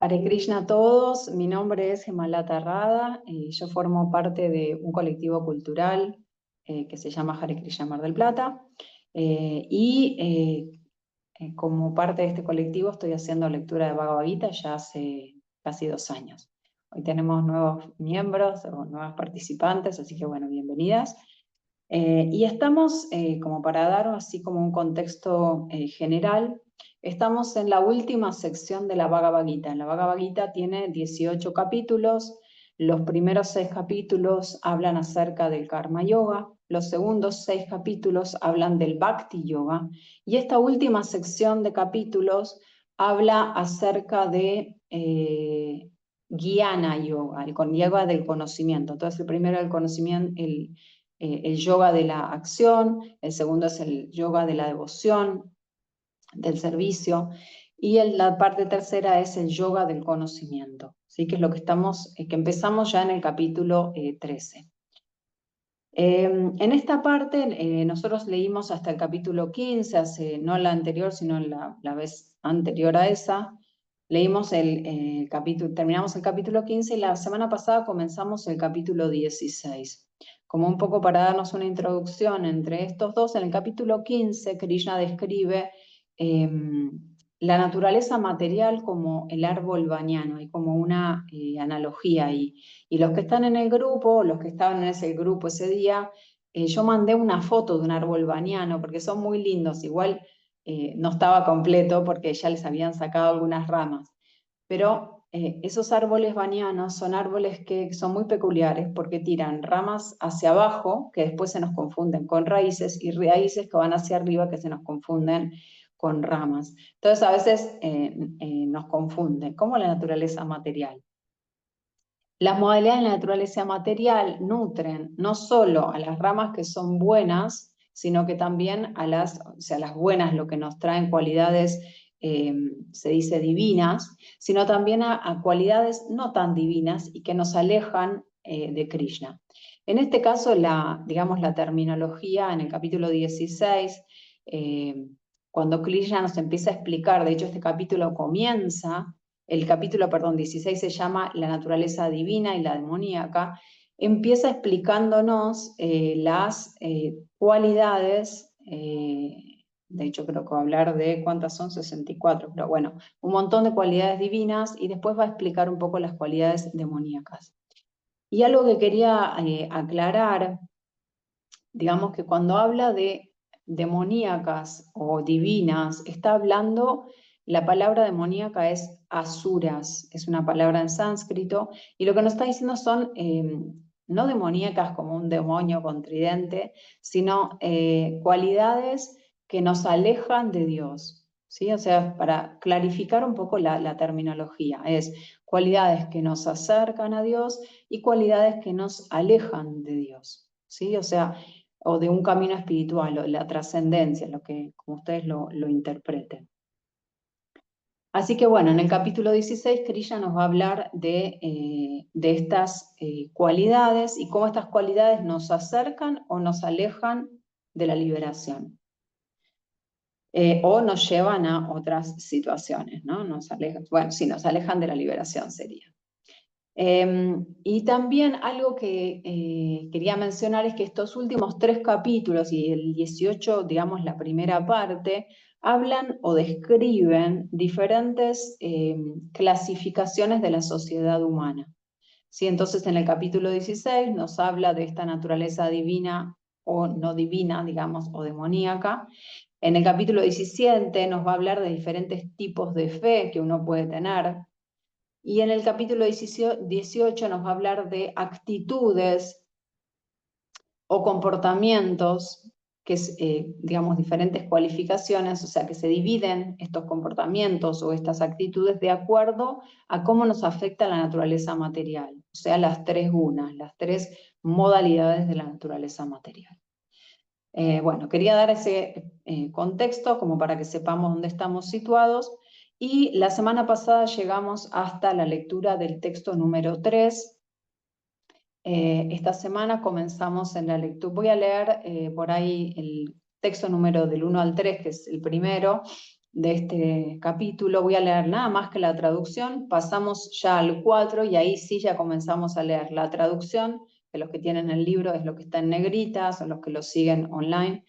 Hare Krishna a todos, mi nombre es Hemalata Rada, yo formo parte de un colectivo cultural que se llama Hare Krishna Mar del Plata como parte de este colectivo estoy haciendo lectura de Bhagavad Gita ya hace casi 2 años. Hoy tenemos nuevos miembros o nuevas participantes, así que bueno, bienvenidas. Y estamos, como para dar así como un contexto general, estamos en la última sección de la Bhagavad Gita. La Bhagavad Gita tiene 18 capítulos. Los primeros 6 capítulos hablan acerca del Karma Yoga. Los segundos 6 capítulos hablan del Bhakti Yoga. Y esta última sección de capítulos habla acerca de Jnana Yoga, el yoga del conocimiento. Entonces, el primero el conocimiento, el yoga de la acción, el segundo es el yoga de la devoción, del servicio, y la parte tercera es el yoga del conocimiento, ¿sí? Que es lo que que empezamos ya en el capítulo 13. En esta parte nosotros leímos hasta el capítulo 15, no la anterior, sino la vez anterior a esa, leímos terminamos el capítulo 15 y la semana pasada comenzamos el capítulo 16. Como un poco para darnos una introducción entre estos dos, en el capítulo 15 Krishna describe la naturaleza material como el árbol bañano, hay como una analogía ahí. Y los que están en el grupo, los que estaban en ese grupo ese día, yo mandé una foto de un árbol bañano porque son muy lindos, igual no estaba completo porque ya les habían sacado algunas ramas, pero esos árboles bañanos son árboles que son muy peculiares porque tiran ramas hacia abajo que después se nos confunden con raíces y raíces que van hacia arriba que se nos confunden con ramas. Entonces a veces nos confunde, como la naturaleza material. Las modalidades de la naturaleza material nutren no solo a las ramas que son buenas, sino que también o sea, las buenas, lo que nos traen cualidades, se dice divinas, sino también a cualidades no tan divinas y que nos alejan de Krishna. En este caso, digamos, la terminología en el capítulo 16, cuando Krishna nos empieza a explicar, de hecho este capítulo comienza, el capítulo, perdón, 16 se llama La naturaleza divina y la demoníaca, empieza explicándonos las cualidades, de hecho creo que va a hablar de cuántas son, 64, pero bueno, un montón de cualidades divinas y después va a explicar un poco las cualidades demoníacas. Y algo que quería aclarar, digamos que cuando habla de demoníacas o divinas, está hablando, la palabra demoníaca es asuras, es una palabra en sánscrito, y lo que nos está diciendo son no demoníacas como un demonio con tridente, sino cualidades que nos alejan de Dios. ¿Sí? O sea, para clarificar un poco la terminología, es cualidades que nos acercan a Dios y cualidades que nos alejan de Dios. ¿Sí? O sea, o de un camino espiritual, o la trascendencia, como ustedes lo interpreten. Así que bueno, en el capítulo 16, Krishna nos va a hablar de estas cualidades y cómo estas cualidades nos acercan o nos alejan de la liberación. O nos llevan a otras situaciones, ¿no? Nos alejan de la liberación sería. Y también algo que quería mencionar es que estos últimos 3 capítulos y el 18, digamos la primera parte, hablan o describen diferentes clasificaciones de la sociedad humana. ¿Sí? Entonces en el capítulo 16 nos habla de esta naturaleza divina o no divina, digamos, o demoníaca. En el capítulo 17 nos va a hablar de diferentes tipos de fe que uno puede tener. Y en el capítulo 18 nos va a hablar de actitudes o comportamientos, que es, digamos, diferentes cualificaciones, o sea, que se dividen estos comportamientos o estas actitudes de acuerdo a cómo nos afecta la naturaleza material, o sea, las 3 gunas, las 3 modalidades de la naturaleza material. Bueno, quería dar ese contexto como para que sepamos dónde estamos situados. Y la semana pasada llegamos hasta la lectura del texto número 3. Esta semana comenzamos en la lectura. Voy a leer por ahí el texto número del 1 al 3, que es el primero, de este capítulo. Voy a leer nada más que la traducción, pasamos ya al 4 y ahí sí ya comenzamos a leer la traducción, que los que tienen el libro es lo que está en negritas o los que lo siguen online,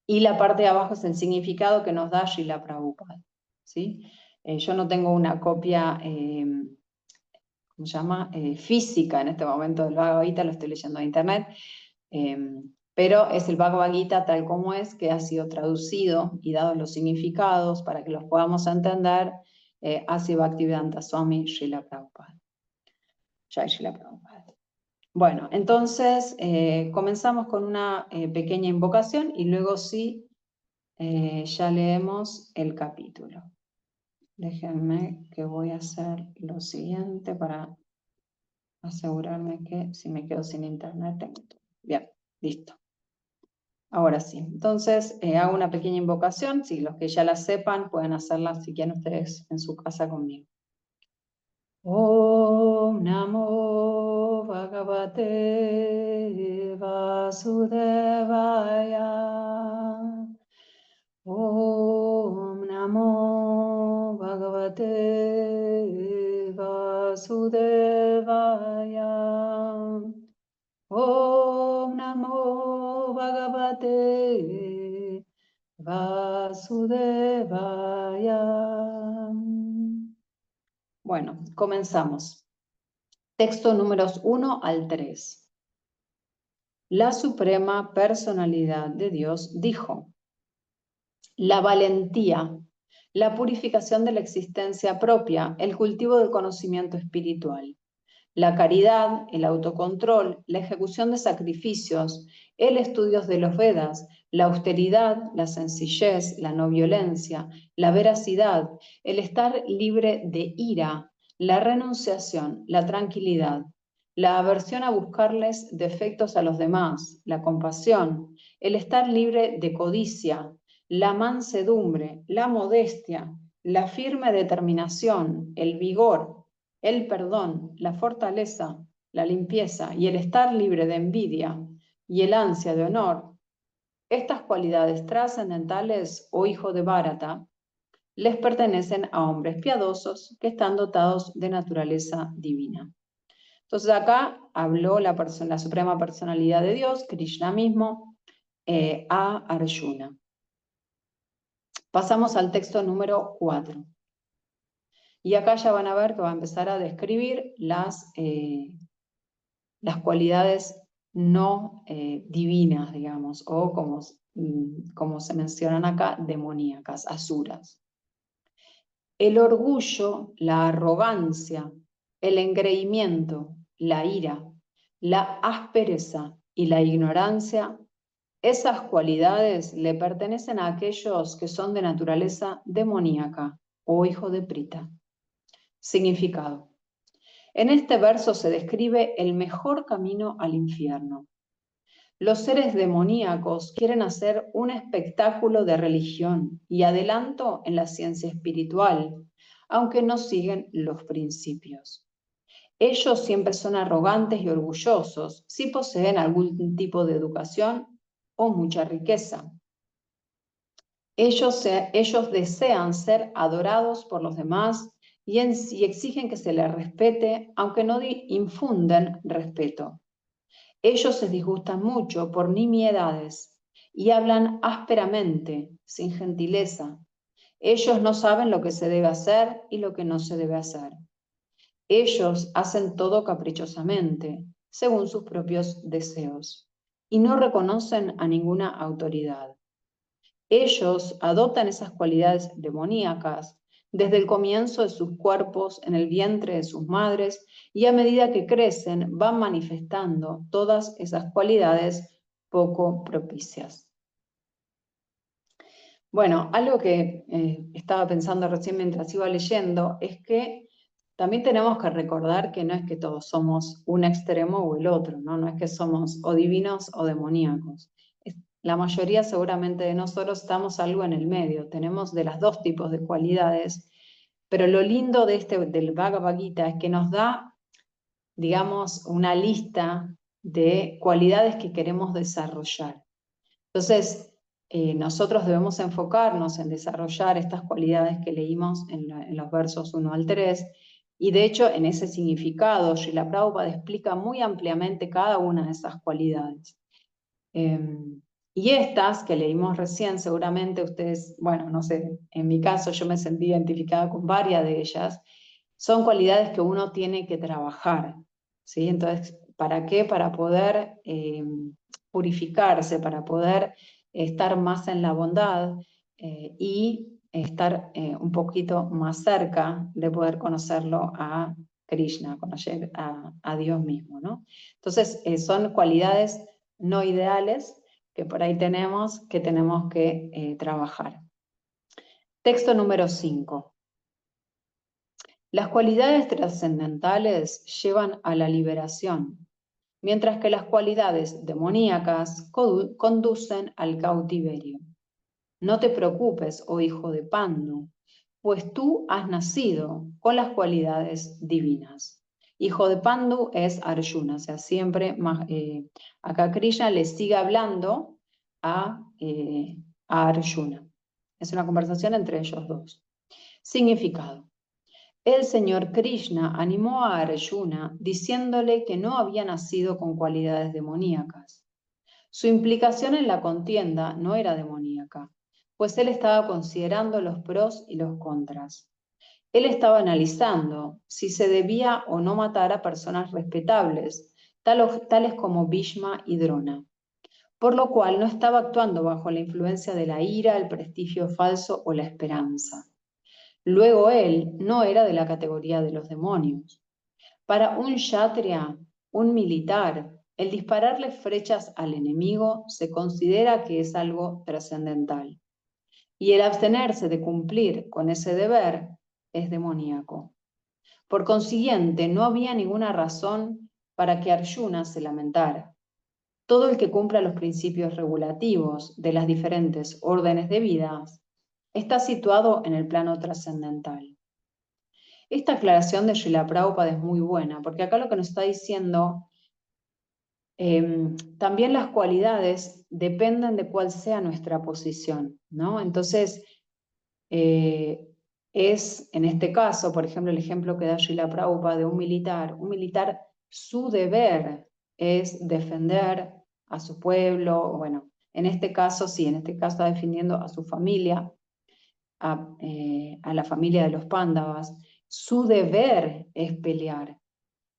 y la parte de abajo es el significado que nos da Srila Prabhupada, ¿sí? Yo no tengo una copia, ¿cómo se llama? Física en este momento del Bhagavad Gita, lo estoy leyendo de internet, pero es el Bhagavad Gita tal como es, que ha sido traducido y dado los significados para que los podamos entender, hacia Bhaktivedanta Swami Srila Prabhupada. Jai Srila Prabhupada. Bueno, entonces comenzamos con una pequeña invocación y luego sí ya leemos el capítulo. Déjenme que voy a hacer lo siguiente para asegurarme que si me quedo sin internet tengo todo. Bien, listo. Ahora sí, entonces hago una pequeña invocación, si los que ya la sepan pueden hacerla si quieren ustedes en su casa conmigo. Om Namo Bhagavate Vasudevaya. Om Namo Bhagavate Vasudevaya. Om Namo Bhagavate Vasudevaya. Bueno, comenzamos. Texto números 1 al 3. La Suprema Personalidad de Dios dijo: la valentía, la purificación de la existencia propia, el cultivo del conocimiento espiritual, la caridad, el autocontrol, la ejecución de sacrificios, el estudio de los Vedas, la austeridad, la sencillez, la no violencia, la veracidad, el estar libre de ira, la renunciación, la tranquilidad, la aversión a buscarles defectos a los demás, la compasión, el estar libre de codicia, la mansedumbre, la modestia, la firme determinación, el vigor, el perdón, la fortaleza, la limpieza y el estar libre de envidia y el ansia de honor, estas cualidades trascendentales, oh hijo de Bharata, les pertenecen a hombres piadosos que están dotados de naturaleza divina. Entonces acá habló la Suprema Personalidad de Dios, Krishna mismo, a Arjuna. Pasamos al texto número 4. Y acá ya van a ver que va a empezar a describir las cualidades no divinas, digamos, o como se mencionan acá, demoníacas, asuras. El orgullo, la arrogancia, el engreimiento, la ira, la aspereza y la ignorancia, esas cualidades le pertenecen a aquellos que son de naturaleza demoníaca o hijo de Prita. Significado. En este verso se describe el mejor camino al infierno. Los seres demoníacos quieren hacer un espectáculo de religión y adelanto en la ciencia espiritual, aunque no siguen los principios. Ellos siempre son arrogantes y orgullosos si poseen algún tipo de educación o mucha riqueza. Ellos desean ser adorados por los demás y exigen que se les respete, aunque no infunden respeto. Ellos se disgustan mucho por nimiedades y hablan ásperamente, sin gentileza. Ellos no saben lo que se debe hacer y lo que no se debe hacer. Ellos hacen todo caprichosamente, según sus propios deseos, y no reconocen a ninguna autoridad. Ellos adoptan esas cualidades demoníacas desde el comienzo de sus cuerpos en el vientre de sus madres y a medida que crecen van manifestando todas esas cualidades poco propicias. Bueno, algo que estaba pensando recién mientras iba leyendo es que también tenemos que recordar que no es que todos somos un extremo o el otro, ¿no? No es que somos o divinos o demoníacos. La mayoría seguramente de nosotros estamos algo en el medio, tenemos de las dos tipos de cualidades, pero lo lindo de del Bhagavad Gita es que nos da, digamos, una lista de cualidades que queremos desarrollar. Entonces, nosotros debemos enfocarnos en desarrollar estas cualidades que leímos en los versos 1 al 3, y de hecho en ese significado Srila Prabhupada explica muy ampliamente cada una de esas cualidades. Y estas que leímos recién, seguramente ustedes, bueno, no sé, en mi caso yo me sentí identificada con varias de ellas, son cualidades que uno tiene que trabajar, ¿sí? Entonces, ¿para qué? Para poder purificarse, para poder estar más en la bondad y estar un poquito más cerca de poder conocerlo a Krishna, conocer a Dios mismo, ¿no? Entonces, son cualidades no ideales que por ahí tenemos que trabajar. Texto número 5. Las cualidades trascendentales llevan a la liberación, mientras que las cualidades demoníacas conducen al cautiverio. No te preocupes, oh hijo de Pandu, pues tú has nacido con las cualidades divinas. Hijo de Pandu es Arjuna, o sea, siempre acá Krishna le sigue hablando a Arjuna. Es una conversación entre ellos dos. Significado. El señor Krishna animó a Arjuna diciéndole que no había nacido con cualidades demoníacas. Su implicación en la contienda no era demoníaca, pues él estaba considerando los pros y los contras. Él estaba analizando si se debía o no matar a personas respetables, tales como Bhishma y Drona, por lo cual no estaba actuando bajo la influencia de la ira, el prestigio falso o la esperanza. Luego él no era de la categoría de los demonios. Para un kshatriya, un militar, el dispararle flechas al enemigo se considera que es algo trascendental. Y el abstenerse de cumplir con ese deber es demoníaco. Por consiguiente, no había ninguna razón para que Arjuna se lamentara. Todo el que cumpla los principios regulativos de las diferentes órdenes de vida está situado en el plano trascendental. Esta aclaración de Srila Prabhupada es muy buena, porque acá lo que nos está diciendo, también las cualidades dependen de cuál sea nuestra posición, ¿no? Entonces, es en este caso, por ejemplo, el ejemplo que da Srila Prabhupada de un militar, su deber es defender a su pueblo, bueno, en este caso sí, en este caso está defendiendo a su familia, a la familia de los Pándavas. Su deber es pelear.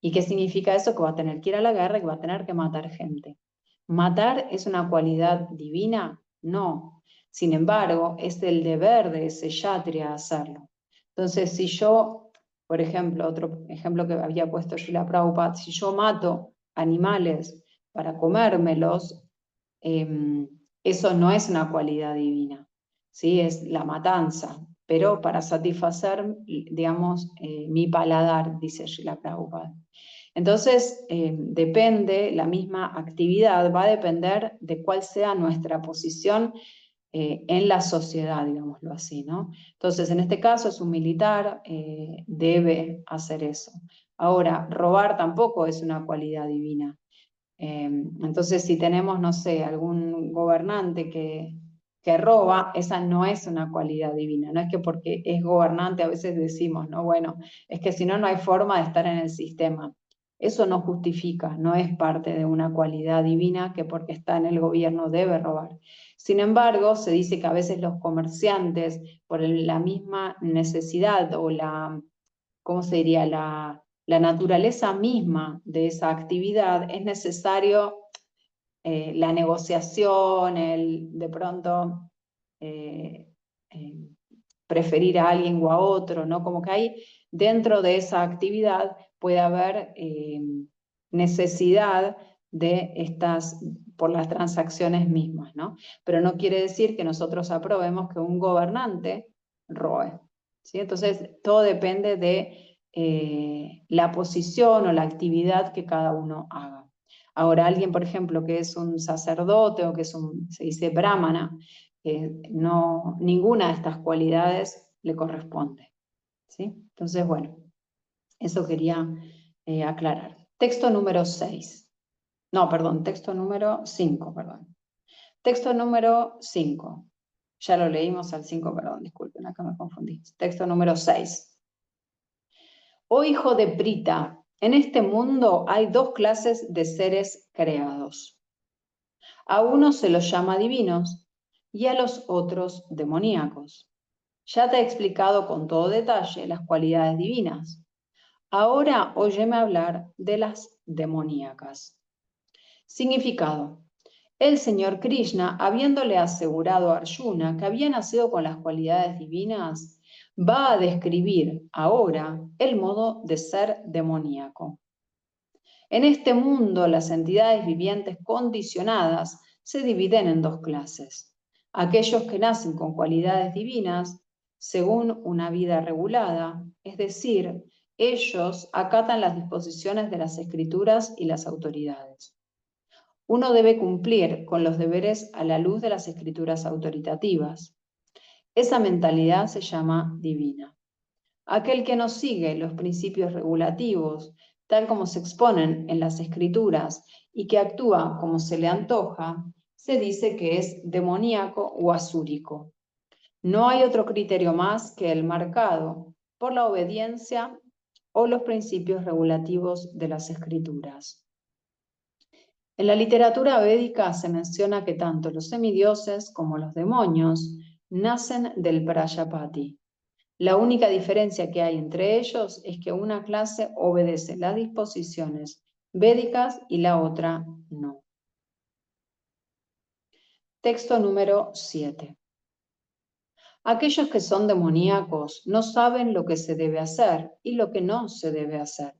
¿Y qué significa eso? Que va a tener que ir a la guerra y que va a tener que matar gente. ¿Matar es una cualidad divina? No. Sin embargo, es el deber de ese kshatriya hacerlo. Entonces, si yo, por ejemplo, otro ejemplo que había puesto Srila Prabhupada, si yo mato animales para comérmelos, eso no es una cualidad divina, ¿sí? Es la matanza, pero para satisfacer, digamos, mi paladar, dice Srila Prabhupada. Entonces, depende, la misma actividad va a depender de cuál sea nuestra posición en la sociedad, digámoslo así, ¿no? Entonces, en este caso es un militar, debe hacer eso. Ahora, robar tampoco es una cualidad divina. Entonces, si tenemos, no sé, algún gobernante que roba, esa no es una cualidad divina. No es que porque es gobernante a veces decimos, no, bueno, es que si no, no hay forma de estar en el sistema. Eso no justifica, no es parte de una cualidad divina que porque está en el gobierno debe robar. Sin embargo, se dice que a veces los comerciantes, por la misma necesidad o la, ¿cómo se diría? La naturaleza misma de esa actividad, es necesario la negociación, el de pronto eh, eh, preferir a alguien o a otro, ¿no? Como que hay dentro de esa actividad puede haber necesidad de estas, por las transacciones mismas, ¿no? Pero no quiere decir que nosotros aprobemos que un gobernante robe, ¿sí? Entonces, todo depende de la posición o la actividad que cada uno haga. Ahora, alguien, por ejemplo, que es un sacerdote o que es se dice brahmana, no, ninguna de estas cualidades le corresponde, ¿sí? Entonces, bueno, eso quería aclarar. Texto número 6. No, perdón, texto número 5, perdón. Texto número 5. Ya lo leímos al 5, perdón, disculpen, acá me confundí. Texto número 6. Oh hijo de Prita, en este mundo hay dos clases de seres creados. A unos se los llama divinos y a los otros demoníacos. Ya te he explicado con todo detalle las cualidades divinas. Ahora óyeme hablar de las demoníacas. Significado. El señor Krishna, habiéndole asegurado a Arjuna que había nacido con las cualidades divinas, va a describir ahora el modo de ser demoníaco. En este mundo, las entidades vivientes condicionadas se dividen en dos clases. Aquellos que nacen con cualidades divinas según una vida regulada, es decir, ellos acatan las disposiciones de las escrituras y las autoridades. Uno debe cumplir con los deberes a la luz de las escrituras autoritativas. Esa mentalidad se llama divina. Aquel que no sigue los principios regulativos, tal como se exponen en las escrituras, y que actúa como se le antoja, se dice que es demoníaco o asúrico. No hay otro criterio más que el marcado por la obediencia o los principios regulativos de las escrituras. En la literatura védica se menciona que tanto los semidioses como los demonios nacen del Prajapati. La única diferencia que hay entre ellos es que una clase obedece las disposiciones védicas y la otra no. Texto número 7. Aquellos que son demoníacos no saben lo que se debe hacer y lo que no se debe hacer.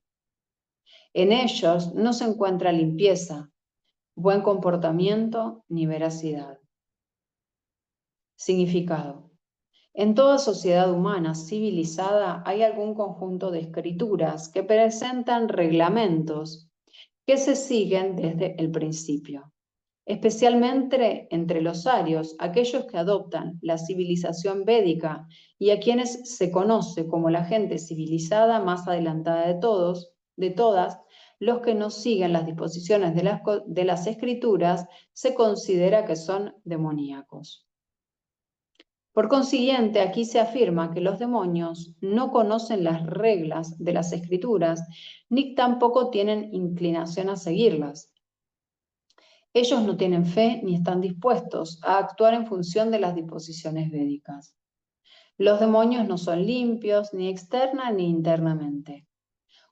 En ellos no se encuentra limpieza, buen comportamiento ni veracidad. Significado. En toda sociedad humana civilizada hay algún conjunto de escrituras que presentan reglamentos que se siguen desde el principio, especialmente entre los arios, aquellos que adoptan la civilización védica y a quienes se conoce como la gente civilizada más adelantada de todas, los que no siguen las disposiciones de las escrituras se considera que son demoníacos. Por consiguiente, aquí se afirma que los demonios no conocen las reglas de las escrituras, ni tampoco tienen inclinación a seguirlas. Ellos no tienen fe ni están dispuestos a actuar en función de las disposiciones védicas. Los demonios no son limpios ni externa ni internamente.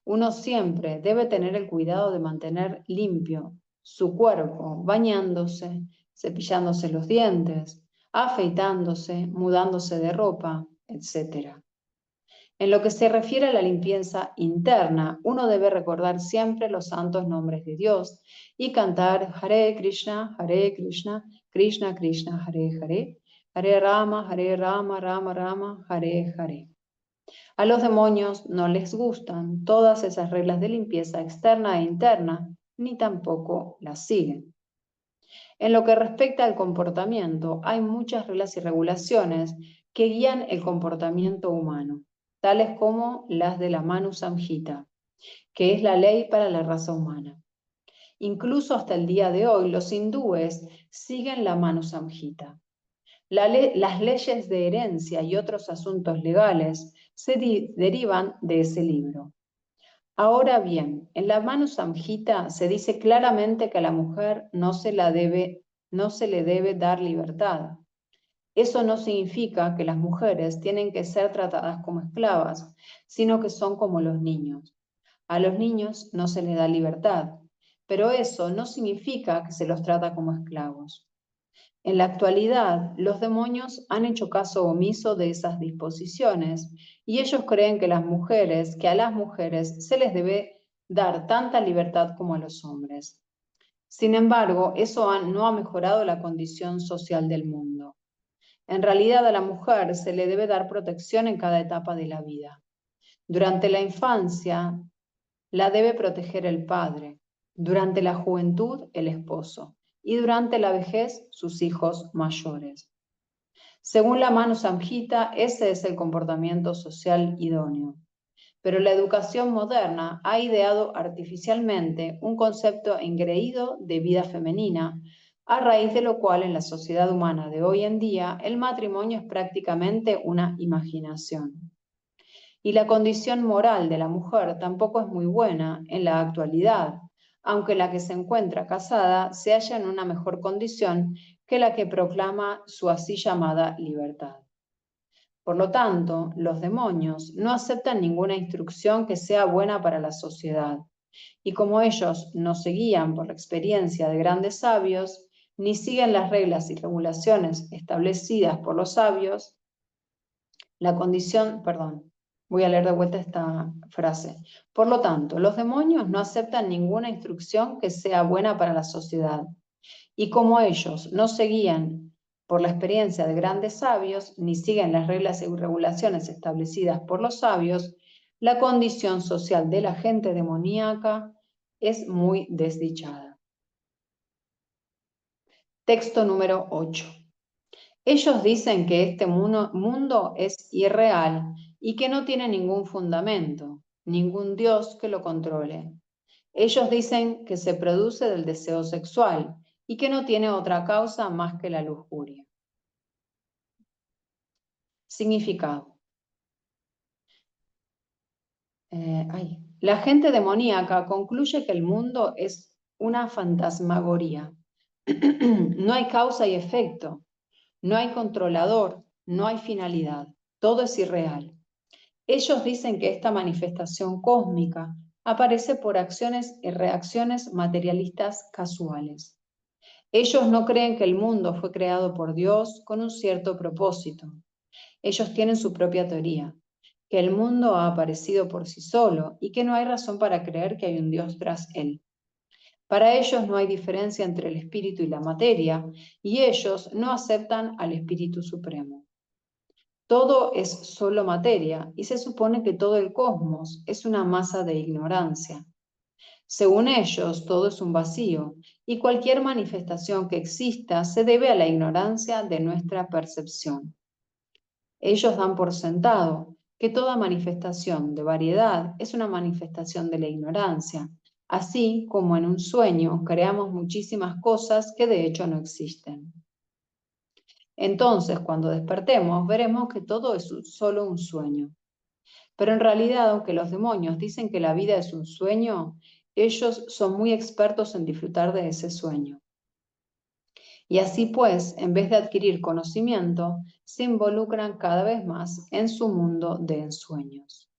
Uno siempre debe tener el cuidado de mantener limpio su cuerpo, bañándose, cepillándose los dientes, afeitándose, mudándose de ropa, etc. En lo que se refiere a la limpieza interna, uno debe recordar siempre los santos nombres de Dios y cantar Hare Krishna, Krishna Krishna, Hare Hare, Hare Rama, Rama Rama, Hare Hare. A los demonios no les gustan todas esas reglas de limpieza externa e interna, ni tampoco las siguen. En lo que respecta al comportamiento, hay muchas reglas y regulaciones que guían el comportamiento humano, tales como las de la Manu Samhita, que es la ley para la raza humana. Incluso hasta el día de hoy, los hindúes siguen la Manu Samhita. Las leyes de herencia y otros asuntos legales se derivan de ese libro. Ahora bien, en la Manu Samhita se dice claramente que a la mujer no se le debe dar libertad. Eso no significa que las mujeres tienen que ser tratadas como esclavas, sino que son como los niños. A los niños no se les da libertad, pero eso no significa que se los trata como esclavos. En la actualidad, los demonios han hecho caso omiso de esas disposiciones y ellos creen que a las mujeres se les debe dar tanta libertad como a los hombres. Sin embargo, eso no ha mejorado la condición social del mundo. En realidad, a la mujer se le debe dar protección en cada etapa de la vida. Durante la infancia, la debe proteger el padre. Durante la juventud, el esposo. Y durante la vejez, sus hijos mayores. Según la Manu Samhita, ese es el comportamiento social idóneo. Pero la educación moderna ha ideado artificialmente un concepto engreído de vida femenina, a raíz de lo cual en la sociedad humana de hoy en día el matrimonio es prácticamente una imaginación. Y la condición moral de la mujer tampoco es muy buena en la actualidad, aunque la que se encuentra casada se halla en una mejor condición que la que proclama su así llamada libertad. Por lo tanto, los demonios no aceptan ninguna instrucción que sea buena para la sociedad, y como ellos no se guían por la experiencia de grandes sabios, ni siguen las reglas y regulaciones establecidas por los sabios, la condición, perdón, voy a leer de vuelta esta frase. Por lo tanto, los demonios no aceptan ninguna instrucción que sea buena para la sociedad. Y como ellos no se guían por la experiencia de grandes sabios, ni siguen las reglas y regulaciones establecidas por los sabios, la condición social de la gente demoníaca es muy desdichada. Texto número 8. Ellos dicen que este mundo es irreal y que no tiene ningún fundamento, ningún Dios que lo controle. Ellos dicen que se produce del deseo sexual y que no tiene otra causa más que la lujuria. Significado. La gente demoníaca concluye que el mundo es una fantasmagoría. No hay causa y efecto, no hay controlador, no hay finalidad, todo es irreal. Ellos dicen que esta manifestación cósmica aparece por acciones y reacciones materialistas casuales. Ellos no creen que el mundo fue creado por Dios con un cierto propósito. Ellos tienen su propia teoría, que el mundo ha aparecido por sí solo y que no hay razón para creer que hay un Dios tras él. Para ellos no hay diferencia entre el espíritu y la materia, y ellos no aceptan al Espíritu Supremo. Todo es solo materia y se supone que todo el cosmos es una masa de ignorancia. Según ellos, todo es un vacío y cualquier manifestación que exista se debe a la ignorancia de nuestra percepción. Ellos dan por sentado que toda manifestación de variedad es una manifestación de la ignorancia, así como en un sueño creamos muchísimas cosas que de hecho no existen. Entonces, cuando despertemos, veremos que todo es solo un sueño. Pero en realidad, aunque los demonios dicen que la vida es un sueño, ellos son muy expertos en disfrutar de ese sueño. Y así pues, en vez de adquirir conocimiento, se involucran cada vez más en su mundo de ensueños.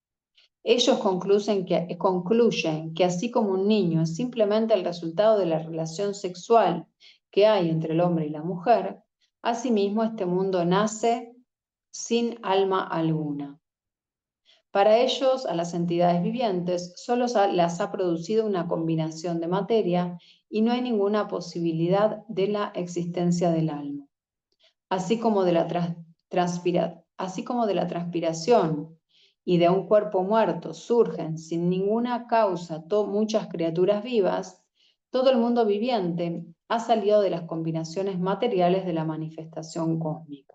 Ellos concluyen que así como un niño es simplemente el resultado de la relación sexual que hay entre el hombre y la mujer, asimismo este mundo nace sin alma alguna. Para ellos, a las entidades vivientes, solo las ha producido una combinación de materia y no hay ninguna posibilidad de la existencia del alma. Así como de la transpiración y de un cuerpo muerto surgen sin ninguna causa muchas criaturas vivas, todo el mundo viviente ha salido de las combinaciones materiales de la manifestación cósmica.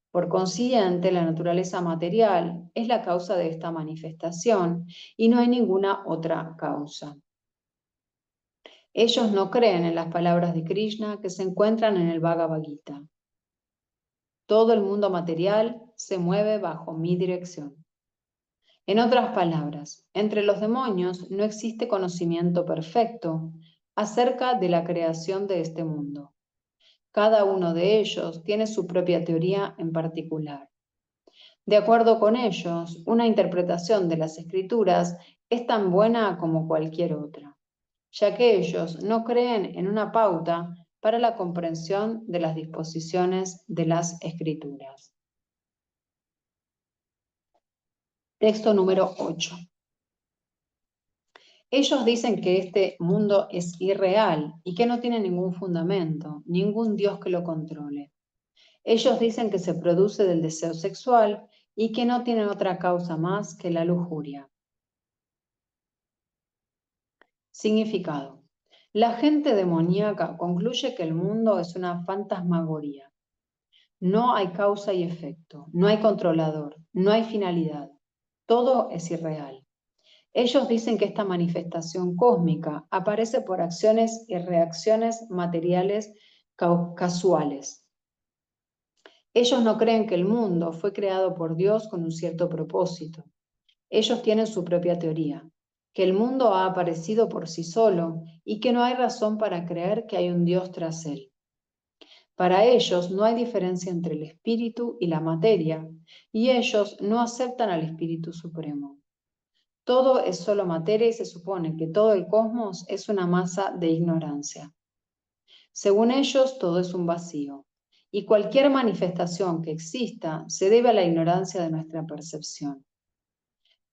Por consiguiente, la naturaleza material es la causa de esta manifestación y no hay ninguna otra causa. Ellos no creen en las palabras de Krishna que se encuentran en el Bhagavad Gita. Todo el mundo material se mueve bajo mi dirección. En otras palabras, entre los demonios no existe conocimiento perfecto acerca de la creación de este mundo. Cada uno de ellos tiene su propia teoría en particular. De acuerdo con ellos, una interpretación de las escrituras es tan buena como cualquier otra, ya que ellos no creen en una pauta para la comprensión de las disposiciones de las escrituras. Texto número 8. Ellos dicen que este mundo es irreal y que no tiene ningún fundamento, ningún Dios que lo controle. Ellos dicen que se produce del deseo sexual y que no tiene otra causa más que la lujuria. Significado. La gente demoníaca concluye que el mundo es una fantasmagoría. No hay causa y efecto, no hay controlador, no hay finalidad. Todo es irreal. Ellos dicen que esta manifestación cósmica aparece por acciones y reacciones materiales casuales. Ellos no creen que el mundo fue creado por Dios con un cierto propósito. Ellos tienen su propia teoría, que el mundo ha aparecido por sí solo y que no hay razón para creer que hay un Dios tras él. Para ellos no hay diferencia entre el espíritu y la materia, y ellos no aceptan al Espíritu Supremo. Todo es solo materia y se supone que todo el cosmos es una masa de ignorancia. Según ellos, todo es un vacío, y cualquier manifestación que exista se debe a la ignorancia de nuestra percepción.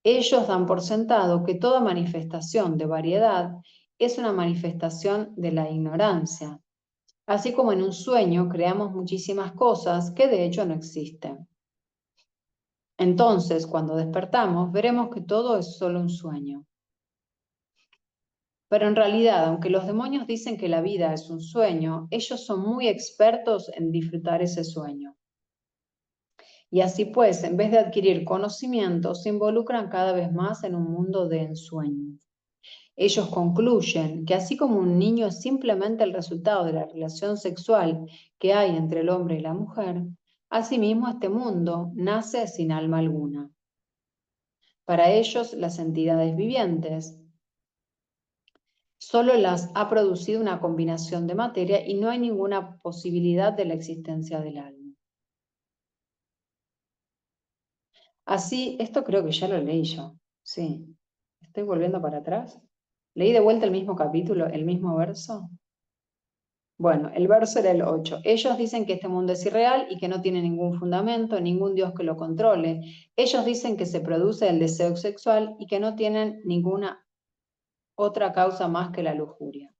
Ellos dan por sentado que toda manifestación de variedad es una manifestación de la ignorancia, así como en un sueño creamos muchísimas cosas que de hecho no existen. Entonces, cuando despertamos, veremos que todo es solo un sueño. Pero en realidad, aunque los demonios dicen que la vida es un sueño, ellos son muy expertos en disfrutar ese sueño. Y así pues, en vez de adquirir conocimiento, se involucran cada vez más en un mundo de ensueños. Ellos concluyen que así como un niño es simplemente el resultado de la relación sexual que hay entre el hombre y la mujer, asimismo este mundo nace sin alma alguna. Para ellos, las entidades vivientes solo las ha producido una combinación de materia y no hay ninguna posibilidad de la existencia del alma. Así, esto creo que ya lo leí yo. Sí. Estoy volviendo para atrás. ¿Leí de vuelta el mismo capítulo, el mismo verso? Bueno, el verso era el 8. Ellos dicen que este mundo es irreal y que no tiene ningún fundamento, ningún Dios que lo controle. Ellos dicen que se produce el deseo sexual y que no tienen ninguna otra causa más que la lujuria.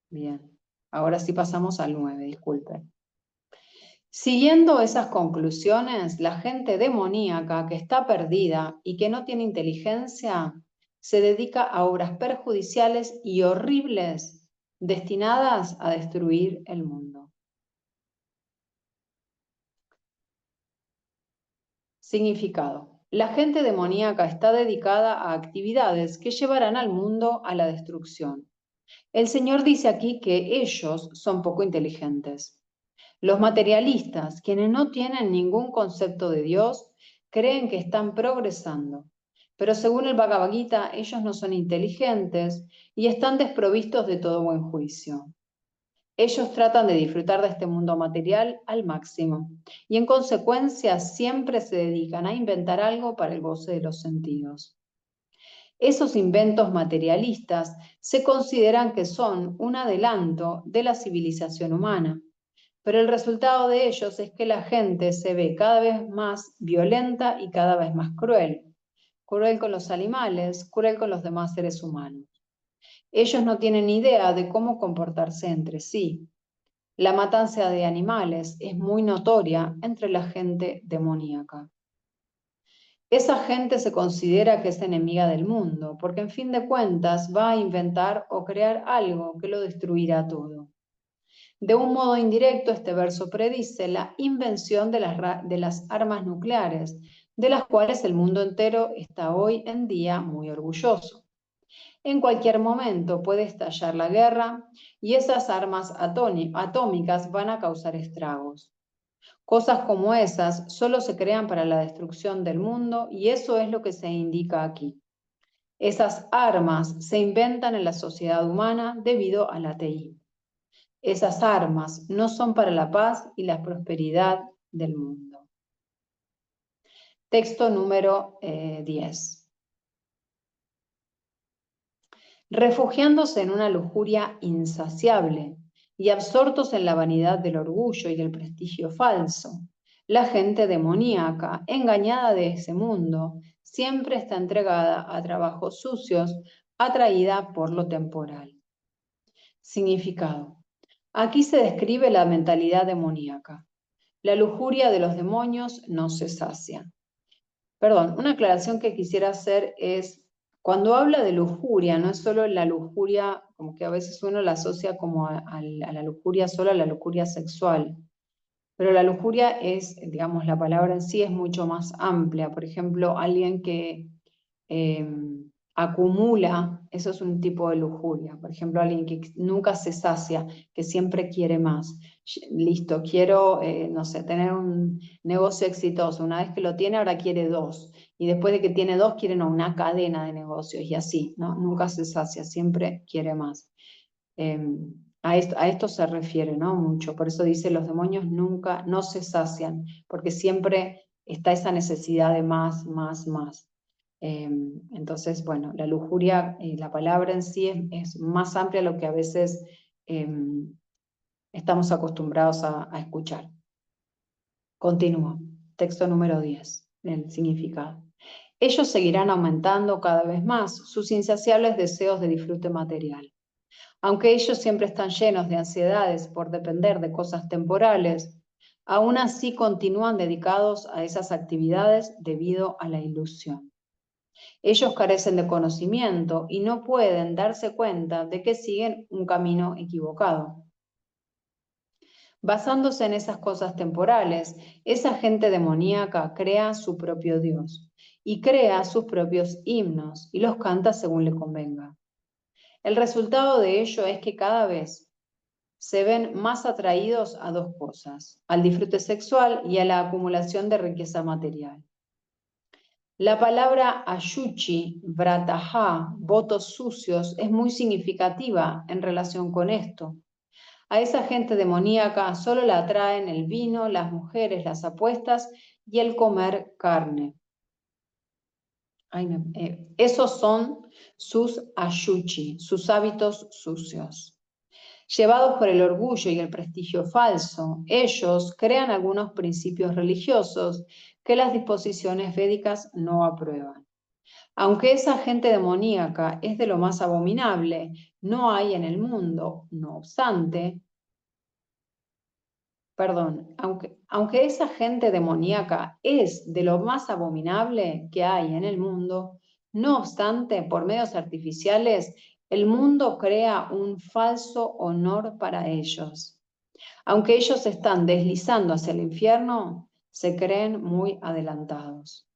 Bien, ahora sí pasamos al 9, disculpen. Siguiendo esas conclusiones, la gente demoníaca que está perdida y que no tiene inteligencia se dedica a obras perjudiciales y horribles destinadas a destruir el mundo. Significado. La gente demoníaca está dedicada a actividades que llevarán al mundo a la destrucción. El Señor dice aquí que ellos son poco inteligentes. Los materialistas, quienes no tienen ningún concepto de Dios, creen que están progresando. Pero según el Bhagavad Gita, ellos no son inteligentes y están desprovistos de todo buen juicio. Ellos tratan de disfrutar de este mundo material al máximo y en consecuencia siempre se dedican a inventar algo para el goce de los sentidos. Esos inventos materialistas se consideran que son un adelanto de la civilización humana, pero el resultado de ellos es que la gente se ve cada vez más violenta y cada vez más cruel. Cruel con los animales, cruel con los demás seres humanos. Ellos no tienen idea de cómo comportarse entre sí. La matanza de animales es muy notoria entre la gente demoníaca. Esa gente se considera que es enemiga del mundo, porque en fin de cuentas va a inventar o crear algo que lo destruirá todo. De un modo indirecto, este verso predice la invención de las armas nucleares, de las cuales el mundo entero está hoy en día muy orgulloso. En cualquier momento puede estallar la guerra y esas armas atómicas van a causar estragos. Cosas como esas solo se crean para la destrucción del mundo y eso es lo que se indica aquí. Esas armas se inventan en la sociedad humana debido al ateísmo. Esas armas no son para la paz y la prosperidad del mundo. Texto número 10. Refugiándose en una lujuria insaciable y absortos en la vanidad del orgullo y el prestigio falso, la gente demoníaca, engañada de ese mundo, siempre está entregada a trabajos sucios, atraída por lo temporal. Significado. Aquí se describe la mentalidad demoníaca. La lujuria de los demonios no se sacia. Perdón, una aclaración que quisiera hacer es, cuando habla de lujuria, no es solo la lujuria, como que a veces uno la asocia como a la lujuria solo, a la lujuria sexual. Pero la lujuria es, digamos, la palabra en sí es mucho más amplia. Por ejemplo, alguien que acumula, eso es un tipo de lujuria. Por ejemplo, alguien que nunca se sacia, que siempre quiere más. Listo, quiero, no sé, tener un negocio exitoso. Una vez que lo tiene, ahora quiere dos. Y después de que tiene dos, quiere una cadena de negocios y así, ¿no? Nunca se sacia, siempre quiere más. A esto se refiere, ¿no? Mucho. Por eso dice, los demonios nunca, no se sacian, porque siempre está esa necesidad de más, más, más. Entonces, bueno, la lujuria, la palabra en sí es más amplia de lo que a veces estamos acostumbrados a escuchar. Continúo. Texto número 10, el significado. Ellos seguirán aumentando cada vez más sus insaciables deseos de disfrute material. Aunque ellos siempre están llenos de ansiedades por depender de cosas temporales, aún así continúan dedicados a esas actividades debido a la ilusión. Ellos carecen de conocimiento y no pueden darse cuenta de que siguen un camino equivocado. Basándose en esas cosas temporales, esa gente demoníaca crea su propio Dios y crea sus propios himnos y los canta según le convenga. El resultado de ello es que cada vez se ven más atraídos a dos cosas, al disfrute sexual y a la acumulación de riqueza material. La palabra ayuchi, vrataha, votos sucios, es muy significativa en relación con esto. A esa gente demoníaca solo la atraen el vino, las mujeres, las apuestas y el comer carne. Esos son sus ayuchi, sus hábitos sucios. Llevados por el orgullo y el prestigio falso, ellos crean algunos principios religiosos que las disposiciones védicas no aprueban. Aunque esa gente demoníaca es de lo más abominable, no hay en el mundo, no obstante, aunque esa gente demoníaca es de lo más abominable que hay en el mundo, no obstante, por medios artificiales, el mundo crea un falso honor para ellos. Aunque ellos están deslizando hacia el infierno, se creen muy adelantados.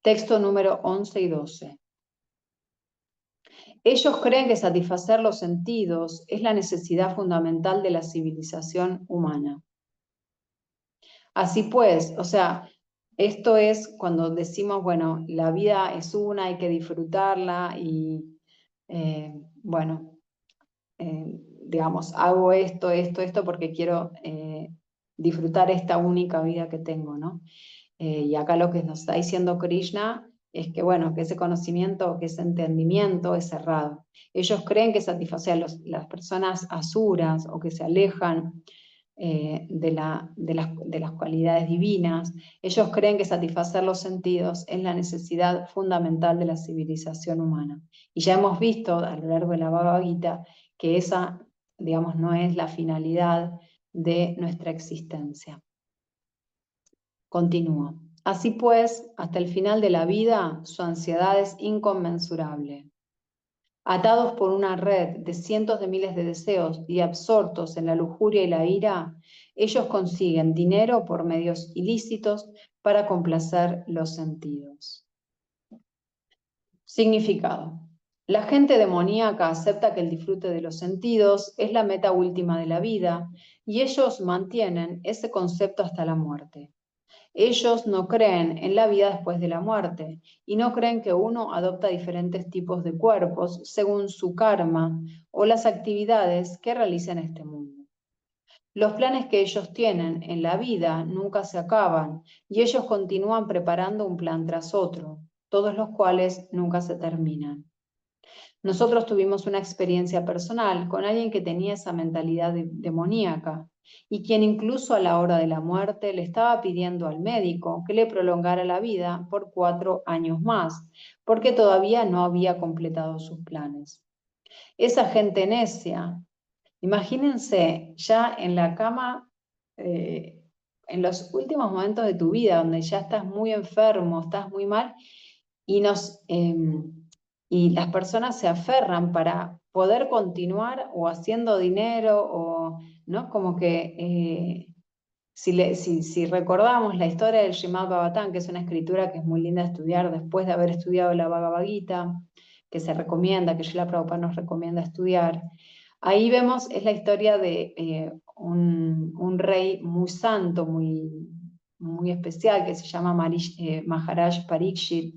Texto número 11 y 12. Ellos creen que satisfacer los sentidos es la necesidad fundamental de la civilización humana. Así pues, o sea, esto es cuando decimos, bueno, la vida es una, hay que disfrutarla y, bueno, digamos, hago esto porque quiero disfrutar esta única vida que tengo, ¿no? Y acá lo que nos está diciendo Krishna es que, bueno, que ese conocimiento, que ese entendimiento es cerrado. Ellos creen que satisfacer a las personas asuras o que se alejan de las cualidades divinas, ellos creen que satisfacer los sentidos es la necesidad fundamental de la civilización humana. Y ya hemos visto a lo largo de la Bhagavad Gita que esa, digamos, no es la finalidad de nuestra existencia. Continúo. Así pues, hasta el final de la vida, su ansiedad es inconmensurable. Atados por una red de cientos de miles de deseos y absortos en la lujuria y la ira, ellos consiguen dinero por medios ilícitos para complacer los sentidos. Significado. La gente demoníaca acepta que el disfrute de los sentidos es la meta última de la vida y ellos mantienen ese concepto hasta la muerte. Ellos no creen en la vida después de la muerte y no creen que uno adopta diferentes tipos de cuerpos según su karma o las actividades que realiza en este mundo. Los planes que ellos tienen en la vida nunca se acaban y ellos continúan preparando un plan tras otro, todos los cuales nunca se terminan. Nosotros tuvimos una experiencia personal con alguien que tenía esa mentalidad demoníaca y quien incluso a la hora de la muerte le estaba pidiendo al médico que le prolongara la vida por 4 años más, porque todavía no había completado sus planes. Esa gente necia, imagínense ya en la cama, en los últimos momentos de tu vida, donde ya estás muy enfermo, estás muy mal, y y las personas se aferran para poder continuar o haciendo dinero o, ¿no? Como que Si recordamos la historia del Srimad Bhagavatam, que es una escritura que es muy linda de estudiar después de haber estudiado la Bhagavad Gita, que se recomienda, que Srila Prabhupada nos recomienda estudiar, ahí vemos, es la historia de un rey muy santo, muy especial, que se llama Maharaj Parikshit.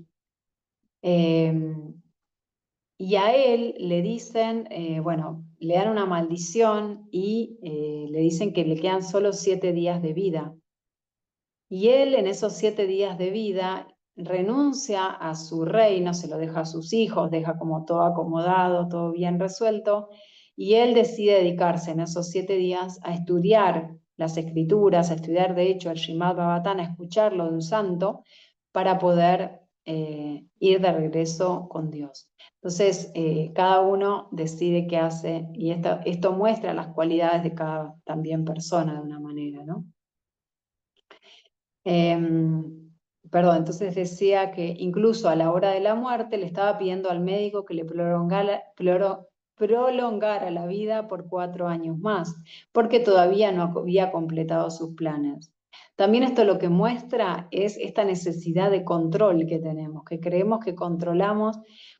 Y a él le dicen, bueno, le dan una maldición y le dicen que le quedan solo 7 días de vida. Y él en esos 7 días de vida renuncia a su reino, se lo deja a sus hijos, deja como todo acomodado, todo bien resuelto, y él decide dedicarse en esos 7 días a estudiar las escrituras, a estudiar de hecho el Srimad Bhagavatam, a escucharlo de un santo, para poder ir de regreso con Dios. Entonces, cada uno decide qué hace, y esto muestra las cualidades de cada también persona de una manera, ¿no? Perdón, entonces decía que incluso a la hora de la muerte le estaba pidiendo al médico que le prolongara la vida por 4 años más, porque todavía no había completado sus planes. También esto lo que muestra es esta necesidad de control que tenemos, que creemos que controlamos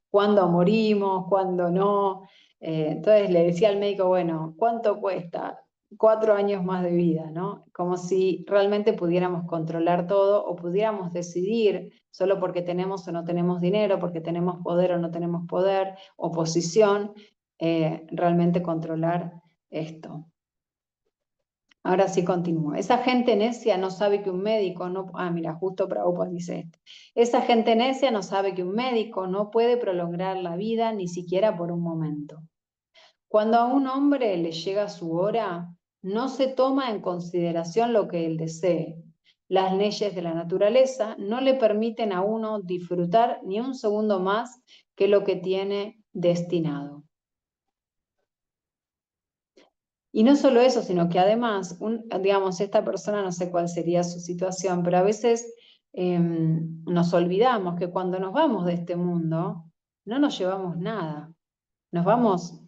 cuándo morimos, cuándo no. Entonces le decía al médico, bueno, ¿cuánto cuesta? 4 años más de vida, ¿no? Como si realmente pudiéramos controlar todo o pudiéramos decidir solo porque tenemos o no tenemos dinero, porque tenemos poder o no tenemos poder, o posición, realmente controlar esto. Ahora sí continúo. Esa gente necia no sabe que un médico no... Ah, mira, justo Prabhupada dice esto. Esa gente necia no sabe que un médico no puede prolongar la vida ni siquiera por un momento. Cuando a un hombre le llega su hora, no se toma en consideración lo que él desee. Las leyes de la naturaleza no le permiten a uno disfrutar ni un segundo más que lo que tiene destinado. Y no solo eso, sino que además, digamos, esta persona, no sé cuál sería su situación, pero a veces nos olvidamos que cuando nos vamos de este mundo, no nos llevamos nada. Nos vamos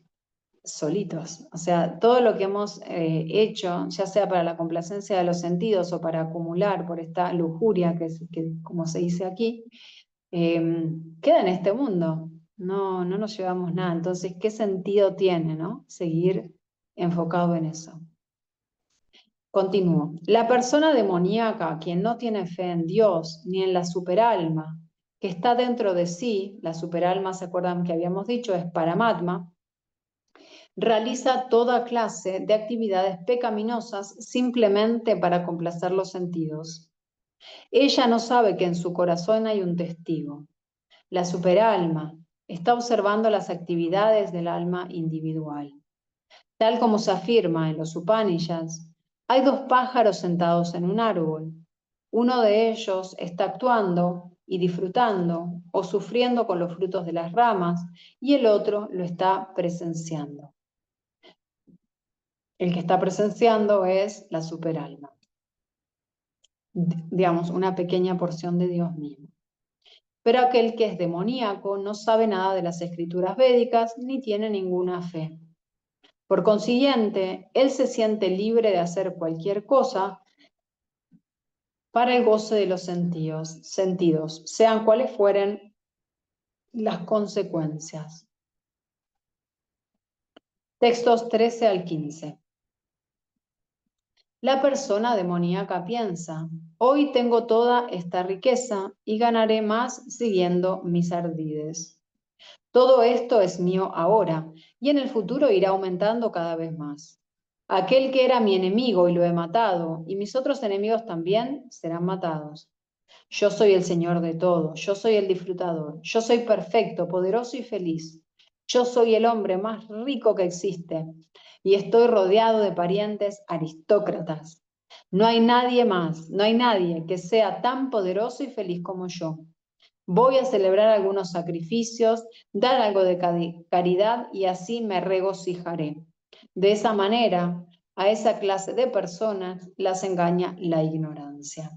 solitos. O sea, todo lo que hemos hecho, ya sea para la complacencia de los sentidos o para acumular por esta lujuria, que como se dice aquí, queda en este mundo. No nos llevamos nada. Entonces, ¿qué sentido tiene, no? Seguir enfocado en eso. Continúo. La persona demoníaca, quien no tiene fe en Dios ni en la superalma, que está dentro de sí, la superalma, ¿se acuerdan que habíamos dicho? Es Paramatma, realiza toda clase de actividades pecaminosas simplemente para complacer los sentidos. Ella no sabe que en su corazón hay un testigo. La superalma está observando las actividades del alma individual. Tal como se afirma en los Upanishads, hay 2 pájaros sentados en un árbol. Uno de ellos está actuando y disfrutando o sufriendo con los frutos de las ramas, y el otro lo está presenciando. El que está presenciando es la superalma, digamos, una pequeña porción de Dios mismo. Pero aquel que es demoníaco no sabe nada de las escrituras védicas ni tiene ninguna fe. Por consiguiente, él se siente libre de hacer cualquier cosa para el goce de los sentidos, sean cuales fueren las consecuencias. Textos 13 al 15. La persona demoníaca piensa, hoy tengo toda esta riqueza y ganaré más siguiendo mis ardides. Todo esto es mío ahora y en el futuro irá aumentando cada vez más. Aquel que era mi enemigo y lo he matado, y mis otros enemigos también serán matados. Yo soy el Señor de todo, yo soy el disfrutador, yo soy perfecto, poderoso y feliz. Yo soy el hombre más rico que existe y estoy rodeado de parientes aristócratas. No hay nadie más, no hay nadie que sea tan poderoso y feliz como yo. Voy a celebrar algunos sacrificios, dar algo de caridad y así me regocijaré. De esa manera, a esa clase de personas las engaña la ignorancia.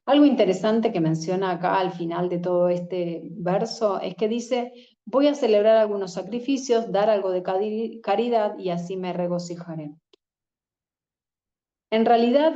Algo interesante que menciona acá al final de todo este verso es que dice, voy a celebrar algunos sacrificios, dar algo de caridad y así me regocijaré. En realidad,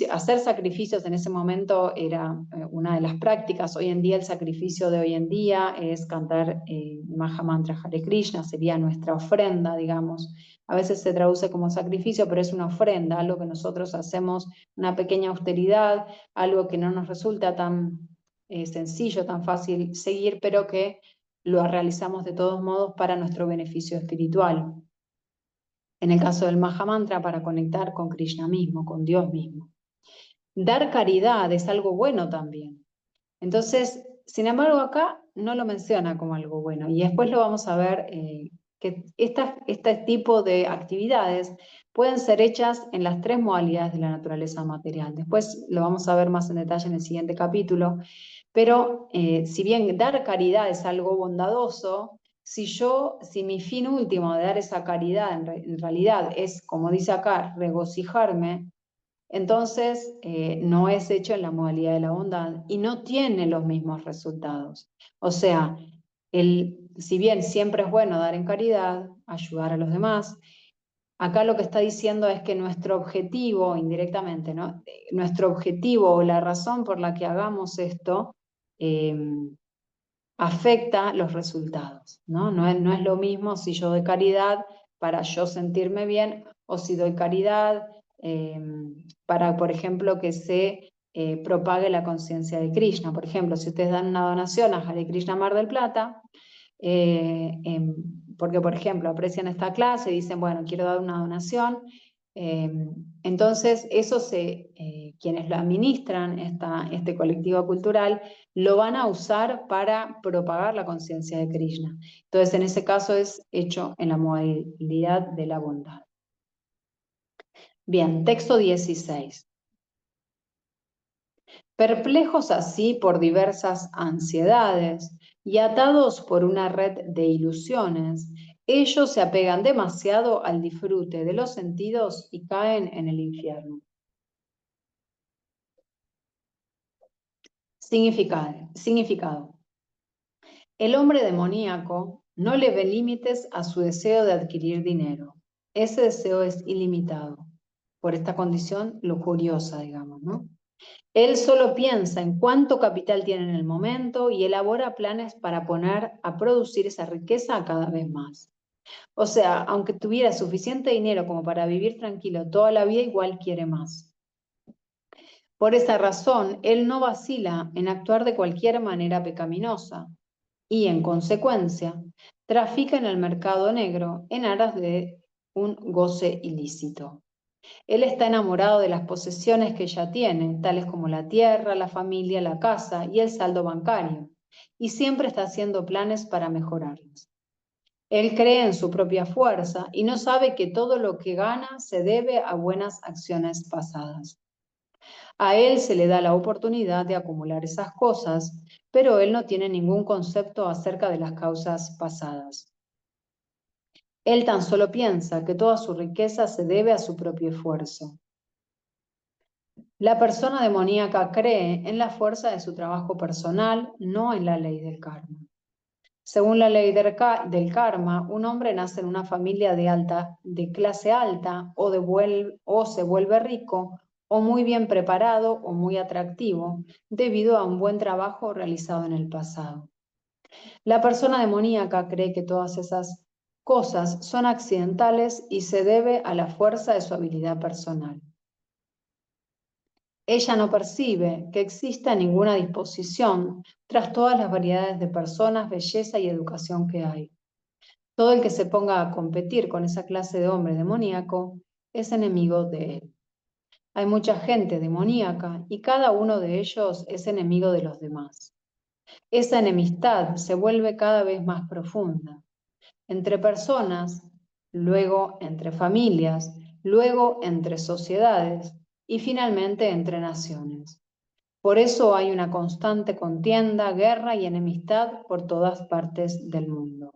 hacer sacrificios en ese momento era una de las prácticas. Hoy en día, el sacrificio de hoy en día es cantar Maha Mantra Hare Krishna, sería nuestra ofrenda, digamos. A veces se traduce como sacrificio, pero es una ofrenda, algo que nosotros hacemos, una pequeña austeridad, algo que no nos resulta tan sencillo, tan fácil seguir, pero que lo realizamos de todos modos para nuestro beneficio espiritual. En el caso del Mahamantra, para conectar con Krishna mismo, con Dios mismo. Dar caridad es algo bueno también. Entonces, sin embargo, acá no lo menciona como algo bueno. Y después lo vamos a ver, que este tipo de actividades pueden ser hechas en las 3 modalidades de la naturaleza material. Después lo vamos a ver más en detalle en el siguiente capítulo. Pero si bien dar caridad es algo bondadoso, si mi fin último de dar esa caridad en realidad es, como dice acá, regocijarme, entonces no es hecho en la modalidad de la bondad y no tiene los mismos resultados. O sea, si bien siempre es bueno dar en caridad, ayudar a los demás, acá lo que está diciendo es que nuestro objetivo, indirectamente, ¿no? Nuestro objetivo o la razón por la que hagamos esto eh, afecta los resultados, ¿no? No es lo mismo si yo doy caridad para yo sentirme bien o si doy caridad para, por ejemplo, que se propague la conciencia de Krishna. Por ejemplo, si ustedes dan una donación a Hare Krishna Mar del Plata, porque, por ejemplo, aprecian esta clase y dicen, bueno, quiero dar una donación, eh, entonces quienes lo administran, este colectivo cultural, lo van a usar para propagar la conciencia de Krishna. Entonces, en ese caso es hecho en la modalidad de la bondad. Bien, texto 16. Perplejos así por diversas ansiedades y atados por una red de ilusiones, ellos se apegan demasiado al disfrute de los sentidos y caen en el infierno. Significado. El hombre demoníaco no le ve límites a su deseo de adquirir dinero. Ese deseo es ilimitado, por esta condición lujuriosa, digamos, ¿no? Él solo piensa en cuánto capital tiene en el momento y elabora planes para poner a producir esa riqueza cada vez más. O sea, aunque tuviera suficiente dinero como para vivir tranquilo toda la vida, igual quiere más. Por esa razón, él no vacila en actuar de cualquier manera pecaminosa y, en consecuencia, trafica en el mercado negro en aras de un goce ilícito. Él está enamorado de las posesiones que ya tiene, tales como la tierra, la familia, la casa y el saldo bancario, y siempre está haciendo planes para mejorarlas. Él cree en su propia fuerza y no sabe que todo lo que gana se debe a buenas acciones pasadas. A él se le da la oportunidad de acumular esas cosas, pero él no tiene ningún concepto acerca de las causas pasadas. Él tan solo piensa que toda su riqueza se debe a su propio esfuerzo. La persona demoníaca cree en la fuerza de su trabajo personal, no en la ley del karma. Según la ley del karma, un hombre nace en una familia de clase alta o se vuelve rico o muy bien preparado o muy atractivo debido a un buen trabajo realizado en el pasado. La persona demoníaca cree que todas esas cosas son accidentales y se debe a la fuerza de su habilidad personal. Ella no percibe que exista ninguna disposición tras todas las variedades de personas, belleza y educación que hay. Todo el que se ponga a competir con esa clase de hombre demoníaco es enemigo de él. Hay mucha gente demoníaca y cada uno de ellos es enemigo de los demás. Esa enemistad se vuelve cada vez más profunda. Entre personas, luego entre familias, luego entre sociedades y finalmente entre naciones. Por eso hay una constante contienda, guerra y enemistad por todas partes del mundo.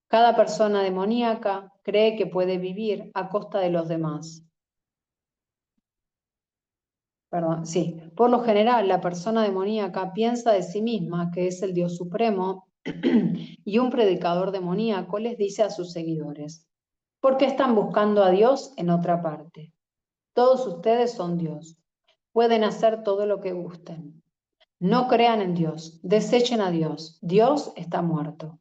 Cada persona demoníaca cree que puede vivir a costa de los demás. Perdón, sí. Por lo general, la persona demoníaca piensa de sí misma que es el Dios supremo y un predicador demoníaco les dice a sus seguidores, ¿por qué están buscando a Dios en otra parte? Todos ustedes son Dios. Pueden hacer todo lo que gusten. No crean en Dios, desechen a Dios. Dios está muerto.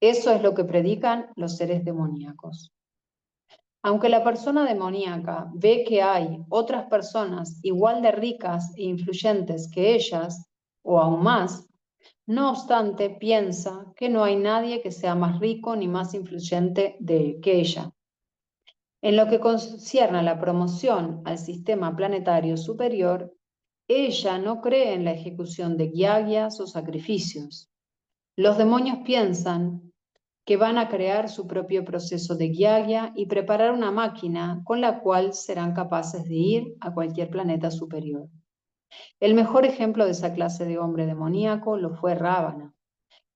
Eso es lo que predican los seres demoníacos. Aunque la persona demoníaca ve que hay otras personas igual de ricas e influyentes que ellas, o aún más, no obstante piensa que no hay nadie que sea más rico ni más influyente que ella. En lo que concierne a la promoción al sistema planetario superior, ella no cree en la ejecución de yagyas o sacrificios. Los demonios piensan que van a crear su propio proceso de yagya y preparar una máquina con la cual serán capaces de ir a cualquier planeta superior. El mejor ejemplo de esa clase de hombre demoníaco lo fue Rávana.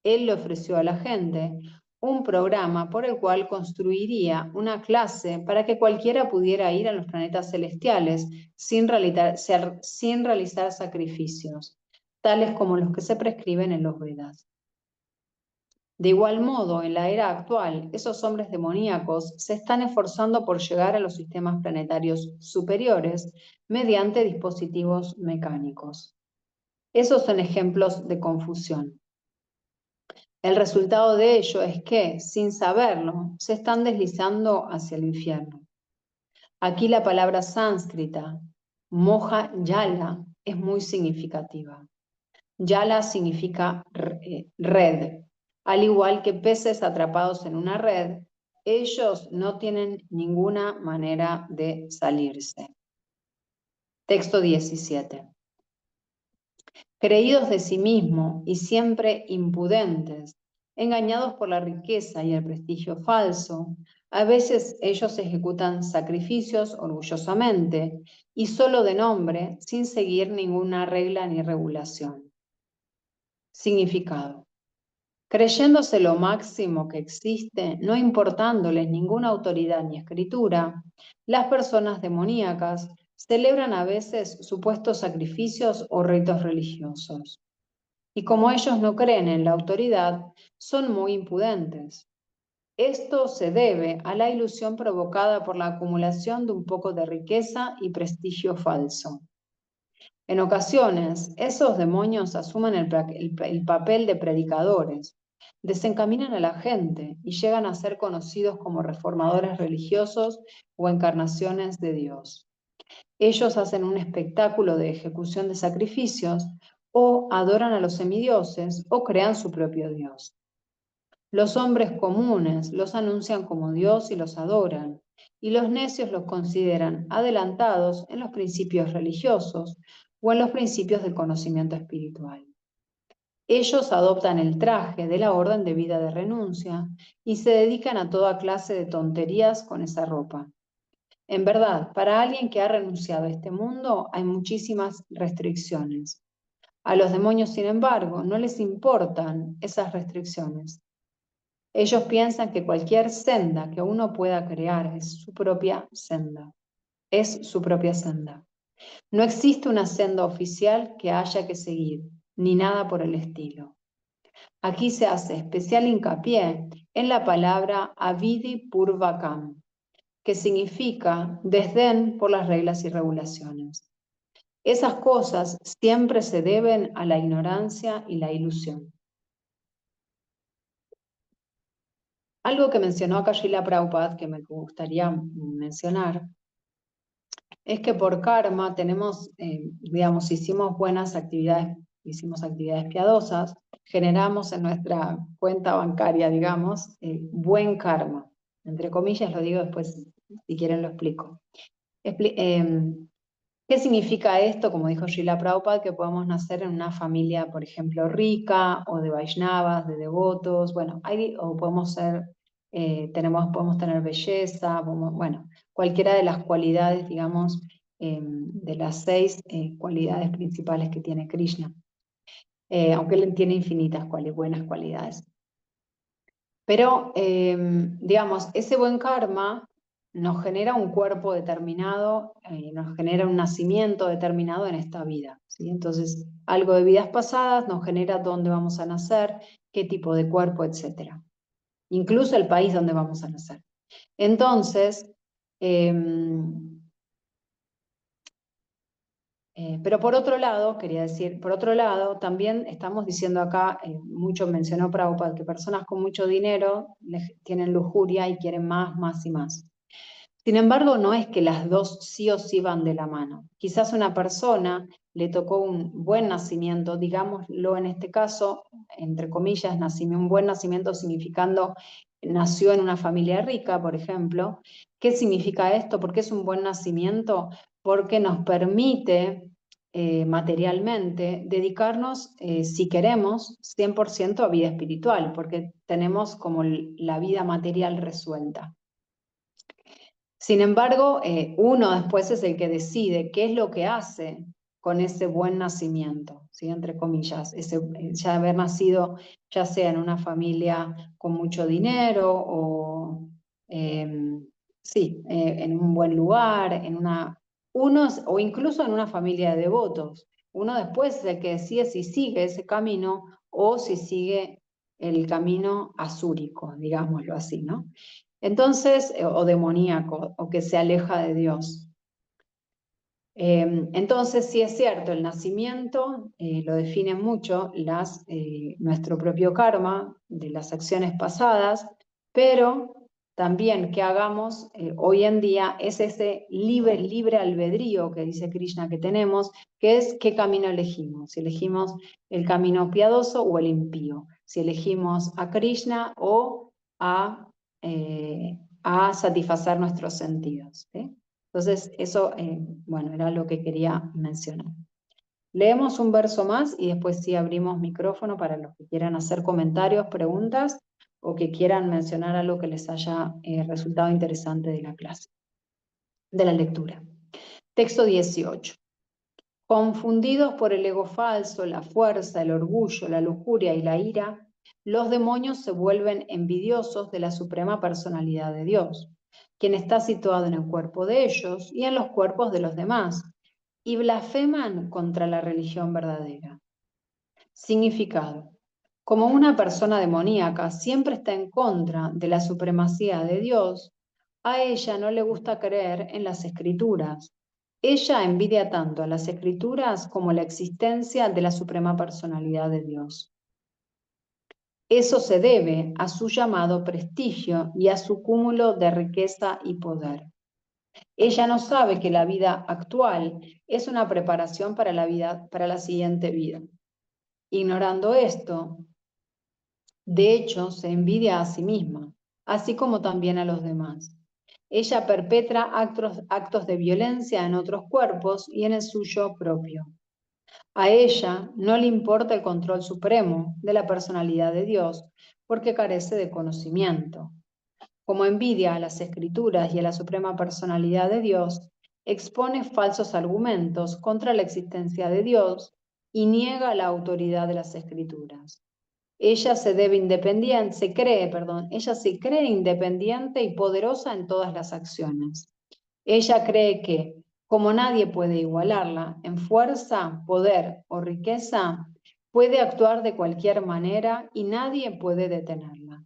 Él le ofreció a la gente un programa por el cual construiría una clase para que cualquiera pudiera ir a los planetas celestiales sin realizar sacrificios, tales como los que se prescriben en los Vedas. De igual modo, en la era actual, esos hombres demoníacos se están esforzando por llegar a los sistemas planetarios superiores mediante dispositivos mecánicos. Esos son ejemplos de confusión. El resultado de ello es que, sin saberlo, se están deslizando hacia el infierno. Aquí la palabra sánscrita, moja yala, es muy significativa. Yala significa red. Al igual que peces atrapados en una red, ellos no tienen ninguna manera de salirse. Texto 17. Creídos de sí mismos y siempre impudentes, engañados por la riqueza y el prestigio falso, a veces ellos ejecutan sacrificios orgullosamente y solo de nombre, sin seguir ninguna regla ni regulación. Significado. Creyéndose lo máximo que existe, no importándoles ninguna autoridad ni escritura, las personas demoníacas celebran a veces supuestos sacrificios o ritos religiosos. Y como ellos no creen en la autoridad, son muy impudentes. Esto se debe a la ilusión provocada por la acumulación de un poco de riqueza y prestigio falso. En ocasiones, esos demonios asumen el papel de predicadores, desencaminan a la gente y llegan a ser conocidos como reformadores religiosos o encarnaciones de Dios. Ellos hacen un espectáculo de ejecución de sacrificios o adoran a los semidioses o crean su propio Dios. Los hombres comunes los anuncian como Dios y los adoran, y los necios los consideran adelantados en los principios religiosos o en los principios del conocimiento espiritual. Ellos adoptan el traje de la orden de vida de renuncia y se dedican a toda clase de tonterías con esa ropa. En verdad, para alguien que ha renunciado a este mundo hay muchísimas restricciones. A los demonios, sin embargo, no les importan esas restricciones. Ellos piensan que cualquier senda que uno pueda crear es su propia senda. Es su propia senda. No existe una senda oficial que haya que seguir, ni nada por el estilo. Aquí se hace especial hincapié en la palabra avidi purvakam, que significa desdén por las reglas y regulaciones. Esas cosas siempre se deben a la ignorancia y la ilusión. Algo que mencionó acá Srila Prabhupada, que me gustaría mencionar, es que por karma tenemos, digamos, hicimos actividades piadosas, generamos en nuestra cuenta bancaria, digamos, buen karma. Entre comillas lo digo, después, si quieren lo explico. ¿Qué significa esto? Como dijo Srila Prabhupada, que podemos nacer en una familia, por ejemplo, rica, o de Vaishnavas, de devotos, bueno, o podemos ser, podemos tener belleza, bueno, cualquiera de las cualidades, digamos, de las 6 cualidades principales que tiene Krishna, aunque él tiene infinitas buenas cualidades. Pero, digamos, ese buen karma nos genera un cuerpo determinado, nos genera un nacimiento determinado en esta vida, ¿sí? Entonces, algo de vidas pasadas nos genera dónde vamos a nacer, qué tipo de cuerpo, etc. Incluso el país donde vamos a nacer. Entonces, Pero por otro lado, quería decir, por otro lado, también estamos diciendo acá, mucho mencionó Prabhupada, que personas con mucho dinero tienen lujuria y quieren más, más y más. Sin embargo, no es que las dos sí o sí van de la mano. Quizás una persona le tocó un buen nacimiento, digámoslo en este caso, entre comillas, un buen nacimiento significando nació en una familia rica, por ejemplo. ¿Qué significa esto? ¿Por qué es un buen nacimiento? Porque nos permite materialmente dedicarnos, si queremos, 100% a vida espiritual, porque tenemos como la vida material resuelta. Sin embargo, uno después es el que decide qué es lo que hace con ese buen nacimiento, ¿sí? Entre comillas, ya haber nacido ya sea en una familia con mucho dinero o sí, en un buen lugar, o incluso en una familia de devotos. Uno después es el que decide si sigue ese camino o si sigue el camino asúrico, digámoslo así, ¿no? Entonces, o demoníaco, o que se aleja de Dios. Entonces, sí es cierto, el nacimiento lo define mucho nuestro propio karma de las acciones pasadas, pero también que hagamos hoy en día es ese libre albedrío que dice Krishna que tenemos, que es qué camino elegimos, si elegimos el camino piadoso o el impío, si elegimos a Krishna o a satisfacer nuestros sentidos, ¿sí? Entonces, eso, bueno, era lo que quería mencionar. Leemos un verso más y después sí abrimos micrófono para los que quieran hacer comentarios, preguntas o que quieran mencionar algo que les haya resultado interesante de la clase, de la lectura. Texto 18. Confundidos por el ego falso, la fuerza, el orgullo, la lujuria y la ira, los demonios se vuelven envidiosos de la suprema personalidad de Dios, quien está situado en el cuerpo de ellos y en los cuerpos de los demás, y blasfeman contra la religión verdadera. Significado. Como una persona demoníaca siempre está en contra de la supremacía de Dios, a ella no le gusta creer en las escrituras. Ella envidia tanto a las escrituras como la existencia de la suprema personalidad de Dios. Eso se debe a su llamado prestigio y a su cúmulo de riqueza y poder. Ella no sabe que la vida actual es una preparación para la siguiente vida. Ignorando esto, de hecho, se envidia a sí misma, así como también a los demás. Ella perpetra actos de violencia en otros cuerpos y en el suyo propio. A ella no le importa el control supremo de la personalidad de Dios, porque carece de conocimiento. Como envidia a las escrituras y a la suprema personalidad de Dios, expone falsos argumentos contra la existencia de Dios y niega la autoridad de las escrituras. Ella se cree independiente y poderosa en todas las acciones. Ella cree que, como nadie puede igualarla en fuerza, poder o riqueza, puede actuar de cualquier manera y nadie puede detenerla.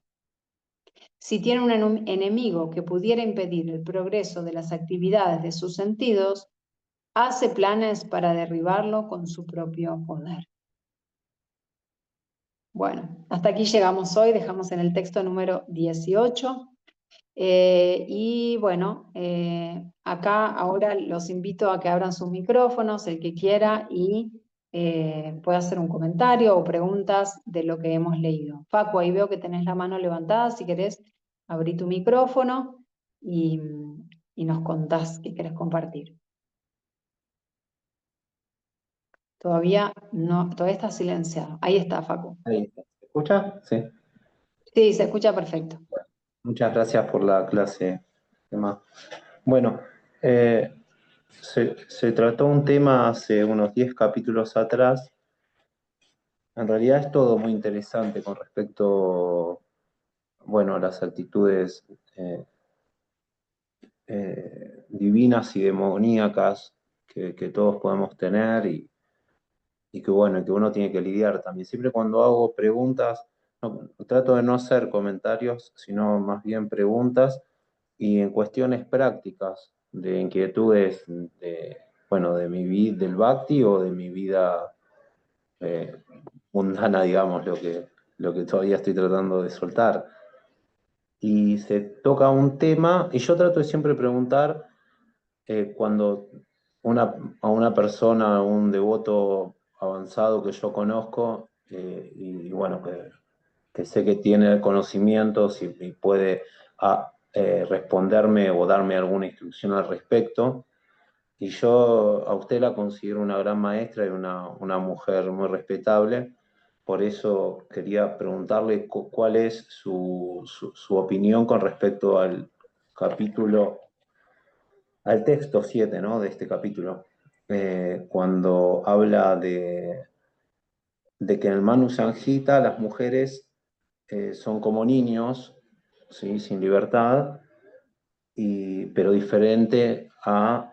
Si tiene un enemigo que pudiera impedir el progreso de las actividades de sus sentidos, hace planes para derribarlo con su propio poder. Bueno, hasta aquí llegamos hoy, dejamos en el texto número 18. Y bueno, acá ahora los invito a que abran sus micrófonos, el que quiera, y pueda hacer un comentario o preguntas de lo que hemos leído. Facu, ahí veo que tenés la mano levantada, si querés, abrí tu micrófono y nos contás qué querés compartir. Todavía no, todavía está silenciado. Ahí está, Facu. Ahí está. ¿Se escucha? Sí. Sí, se escucha perfecto. Muchas gracias por la clase, Emma. Bueno, eh, se trató un tema hace unos 10 capítulos atrás. En realidad es todo muy interesante con respecto, bueno, a las actitudes divinas y demoníacas que todos podemos tener y que bueno, que uno tiene que lidiar también. Siempre cuando hago preguntas, trato de no hacer comentarios, sino más bien preguntas y en cuestiones prácticas, de inquietudes bueno, de mi vida, del Bhakti o de mi vida mundana, digamos, lo que todavía estoy tratando de soltar. Y se toca un tema, y yo trato de siempre preguntar cuando a una persona, a un devoto avanzado que yo conozco, y bueno, que sé que tiene conocimientos y puede responderme o darme alguna instrucción al respecto. Y yo a usted la considero una gran maestra y una mujer muy respetable. Por eso quería preguntarle cuál es su opinión con respecto al capítulo, al texto 7, ¿no? De este capítulo, cuando habla de que en el Manu Sanjita las mujeres son como niños, ¿sí? Sin libertad, pero diferente a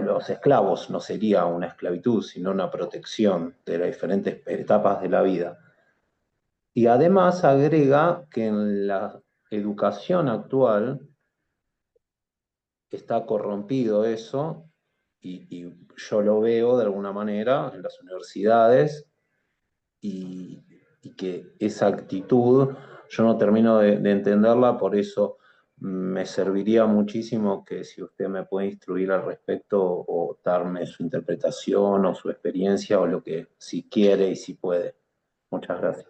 los esclavos. No sería una esclavitud, sino una protección de las diferentes etapas de la vida. Y además agrega que en la educación actual está corrompido eso, y yo lo veo de alguna manera en las universidades, y, y que esa actitud yo no termino de entenderla. Por eso me serviría muchísimo que si usted me puede instruir al respecto o darme su interpretación o su experiencia o lo que, si quiere y si puede. Muchas gracias.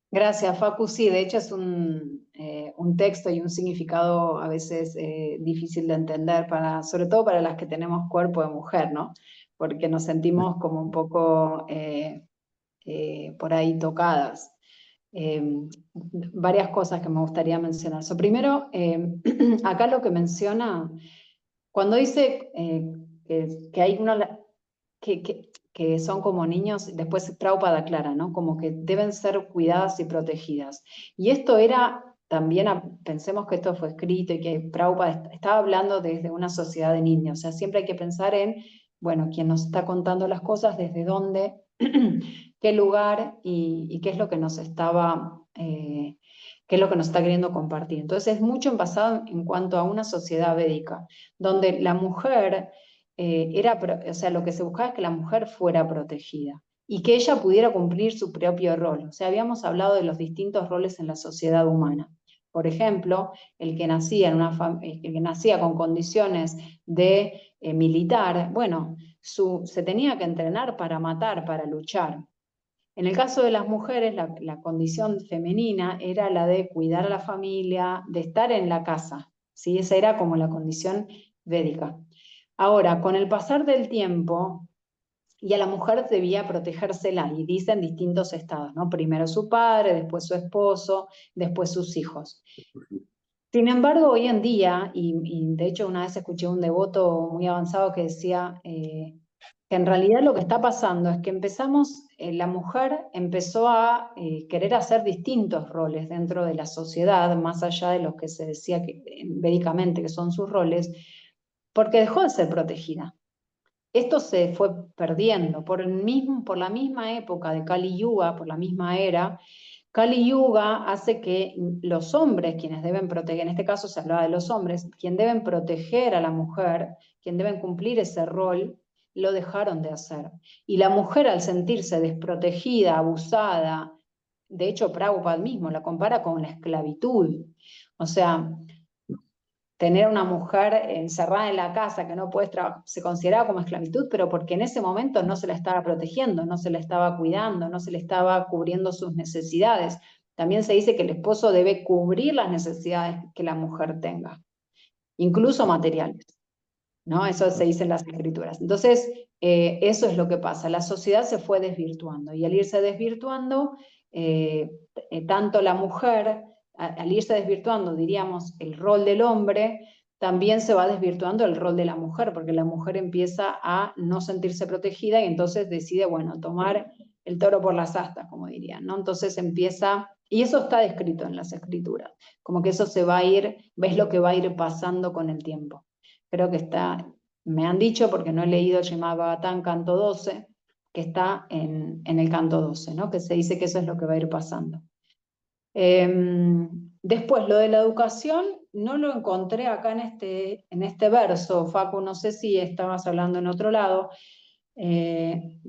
Gracias, Facu. Sí, de hecho es un texto y un significado a veces difícil de entender, sobre todo para las que tenemos cuerpo de mujer, ¿no? Porque nos sentimos como un poco por ahí tocadas. Eh, Varias cosas que me gustaría mencionar. Primero, acá lo que menciona, cuando dice que hay que son como niños, después Prabhupada aclara, ¿no? Como que deben ser cuidadas y protegidas. Y esto era también, pensemos que esto fue escrito y que Prabhupada estaba hablando desde una sociedad de niños. O sea, siempre hay que pensar en, bueno, quien nos está contando las cosas, desde dónde, qué lugar y qué es lo que nos estaba... qué es lo que nos está queriendo compartir. Entonces es mucho basado en cuanto a una sociedad védica, donde la mujer o sea, lo que se buscaba es que la mujer fuera protegida y que ella pudiera cumplir su propio rol. O sea, habíamos hablado de los distintos roles en la sociedad humana. Por ejemplo, el que nacía, el que nacía con condiciones de militar, bueno, se tenía que entrenar para matar, para luchar. En el caso de las mujeres, la condición femenina era la de cuidar a la familia, de estar en la casa, ¿sí? Esa era como la condición védica. Ahora, con el pasar del tiempo, y a la mujer debía protegérsela, y dice en distintos estados, ¿no? Primero su padre, después su esposo, después sus hijos. Sin embargo, hoy en día, y de hecho una vez escuché un devoto muy avanzado que decía que en realidad lo que está pasando es que la mujer empezó a querer hacer distintos roles dentro de la sociedad, más allá de los que se decía que, médicamente que son sus roles, porque dejó de ser protegida. Esto se fue perdiendo por la misma época de Kali Yuga, por la misma era. Kali Yuga hace que los hombres, quienes deben proteger, en este caso se hablaba de los hombres, quien deben proteger a la mujer, quien deben cumplir ese rol, lo dejaron de hacer. Y la mujer, al sentirse desprotegida, abusada, de hecho Prabhupada mismo la compara con la esclavitud. O sea, tener a una mujer encerrada en la casa que no puede trabajar, se consideraba como esclavitud, pero porque en ese momento no se la estaba protegiendo, no se la estaba cuidando, no se le estaba cubriendo sus necesidades. También se dice que el esposo debe cubrir las necesidades que la mujer tenga, incluso materiales, ¿no? Eso se dice en las escrituras. Entonces, eso es lo que pasa. La sociedad se fue desvirtuando y al irse desvirtuando, tanto la mujer, al irse desvirtuando, diríamos, el rol del hombre, también se va desvirtuando el rol de la mujer, porque la mujer empieza a no sentirse protegida y entonces decide, bueno, tomar el toro por las astas, como dirían, ¿no? Entonces empieza, y eso está descrito en las escrituras, como que eso se va a ir, ves lo que va a ir pasando con el tiempo. Creo que está, me han dicho, porque no he leído Srimad Bhagavatam canto 12, que está en el canto 12, ¿no? Que se dice que eso es lo que va a ir pasando. Después, lo de la educación, no lo encontré acá en este verso, Facu, no sé si estabas hablando en otro lado.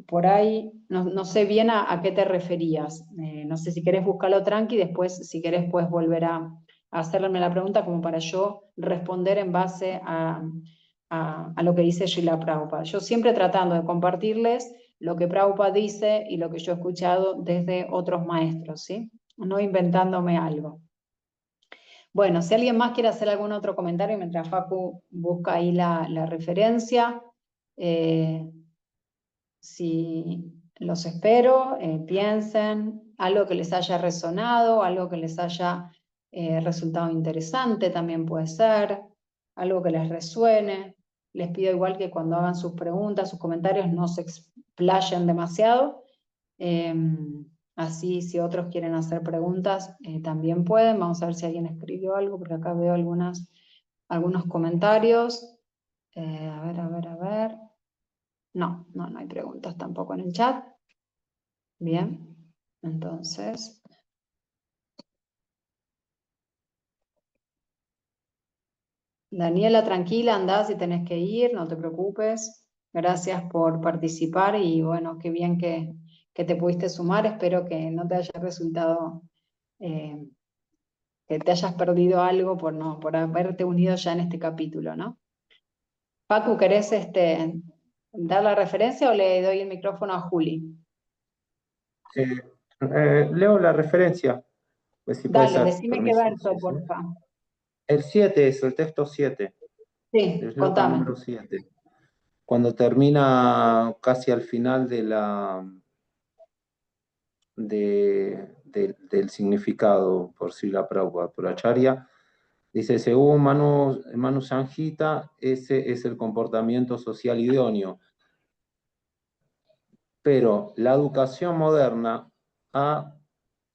Por ahí no sé bien a qué te referías. No sé si querés buscarlo tranqui, después si querés puedes volver a hacerme la pregunta como para yo responder en base a lo que dice Srila Prabhupada. Yo siempre tratando de compartirles lo que Prabhupada dice y lo que yo he escuchado desde otros maestros, ¿sí? No inventándome algo. Bueno, si alguien más quiere hacer algún otro comentario mientras Facu busca ahí la referencia, si los espero, piensen, algo que les haya resonado, algo que les haya resultado interesante también puede ser, algo que les resuene. Les pido igual que cuando hagan sus preguntas, sus comentarios, no se explayen demasiado. Así, si otros quieren hacer preguntas, también pueden. Vamos a ver si alguien escribió algo, porque acá veo algunos comentarios. A ver. No hay preguntas tampoco en el chat. Bien, entonces. Daniela, tranquila, andá si tenés que ir, no te preocupes. Gracias por participar y bueno, qué bien que te pudiste sumar. Espero que no te haya resultado, que te hayas perdido algo por haberte unido ya en este capítulo, ¿no? Pacu, ¿querés dar la referencia o le doy el micrófono a Juli? Leo la referencia, pues si puede Dale, ser, decime qué permiso. verso, Sí, sí. porfa. El 7 es el texto 7, Sí, el shloka contame. número 7. Cuando termina casi al final del significado por Srila Prabhupada, por Acharya, dice, según Manu Sanjita, ese es el comportamiento social idóneo. Pero la educación moderna ha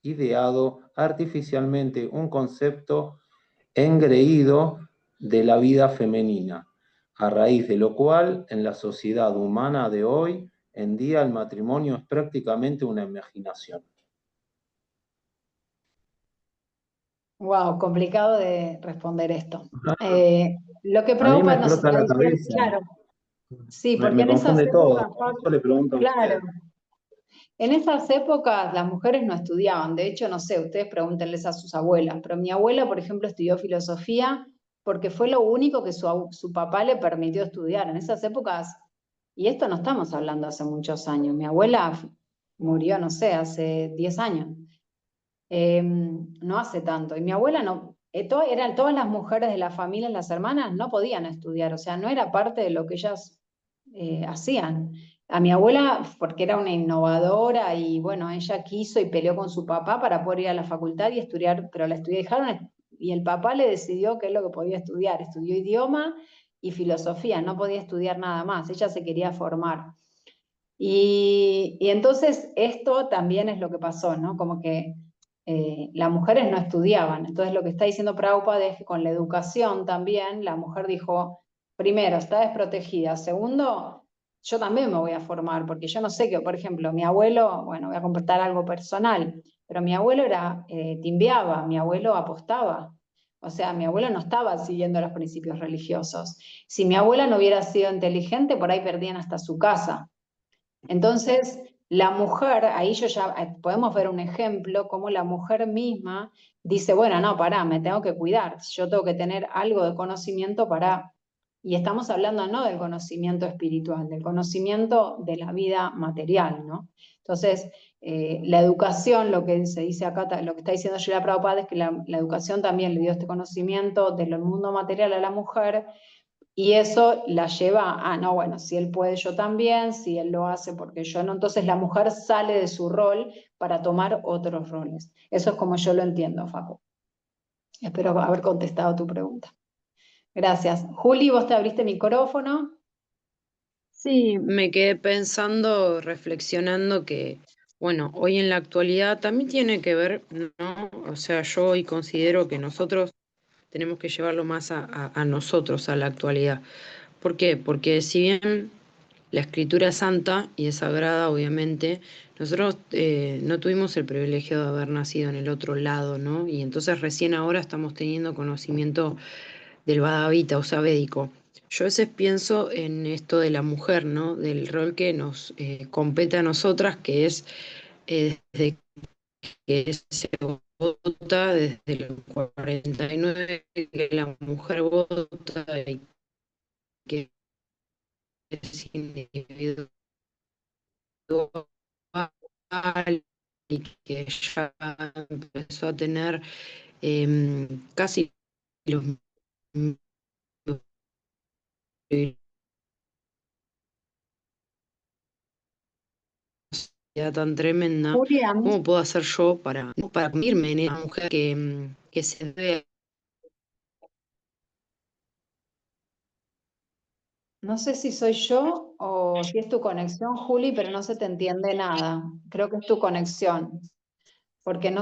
ideado artificialmente un concepto engreído de la vida femenina, a raíz de lo cual en la sociedad humana de hoy en día el matrimonio es prácticamente una imaginación. Wow, complicado de responder esto. Ajá. Lo que A mí me Prabhupada nos explota está la diciendo, cabeza, claro, sí, porque me en esas confunde todo, épocas, por eso le pregunto a claro, usted. en esas épocas las mujeres no estudiaban. De hecho, no sé, ustedes pregúntenles a sus abuelas, pero mi abuela, por ejemplo, estudió filosofía porque fue lo único que su papá le permitió estudiar. En esas épocas, y esto no estamos hablando hace muchos años, mi abuela murió, no sé, hace 10 años. No hace tanto. Y mi abuela no, eran todas las mujeres de la familia, las hermanas, no podían estudiar, o sea, no era parte de lo que ellas hacían. A mi abuela, porque era una innovadora y bueno, ella quiso y peleó con su papá para poder ir a la facultad y estudiar, pero la dejaron y el papá le decidió qué es lo que podía estudiar. Estudió idioma y filosofía, no podía estudiar nada más, ella se quería formar. Y entonces esto también es lo que pasó, ¿no? Como que las mujeres no estudiaban. Entonces lo que está diciendo Prabhupada es que con la educación también la mujer dijo, primero, está desprotegida. Segundo, yo también me voy a formar, porque yo no sé que, por ejemplo, mi abuelo, bueno, voy a compartir algo personal, pero mi abuelo timbiaba, mi abuelo apostaba. O sea, mi abuelo no estaba siguiendo los principios religiosos. Si mi abuela no hubiera sido inteligente, por ahí perdían hasta su casa. Entonces, la mujer, ahí podemos ver un ejemplo, como la mujer misma dice, bueno, no, pará, me tengo que cuidar, yo tengo que tener algo de conocimiento y estamos hablando no del conocimiento espiritual, del conocimiento de la vida material, ¿no? Entonces, la educación, lo que se dice acá, lo que está diciendo Srila Prabhupada es que la educación también le dio este conocimiento del mundo material a la mujer. Y eso la lleva a, no, bueno, si él puede, yo también, si él lo hace, porque yo no. Entonces la mujer sale de su rol para tomar otros roles. Eso es como yo lo entiendo, Facu. Espero haber contestado tu pregunta. Gracias. Juli, vos te abriste micrófono. Sí, me quedé pensando, reflexionando que, bueno, hoy en la actualidad también tiene que ver, ¿no? O sea, yo hoy considero que nosotros tenemos que llevarlo más a nosotros, a la actualidad. ¿Por qué? Porque si bien la escritura es santa y es sagrada, obviamente. Nosotros no tuvimos el privilegio de haber nacido en el otro lado, ¿no? Y entonces recién ahora estamos teniendo conocimiento del Bhagavad Gita, o sea, védico. Yo a veces pienso en esto de la mujer, ¿no? Del rol que nos compete a nosotras, que es desde que se vota, desde el 49, que la mujer vota y que es individual y que ya empezó a tener casi los mismos privilegios tan tremenda. Juli, a mí ¿Cómo puedo hacer yo para convertirme en esa mujer que se ve? no sé si soy yo o si es tu conexión, Juli, pero no se te entiende nada. Creo que es tu conexión, porque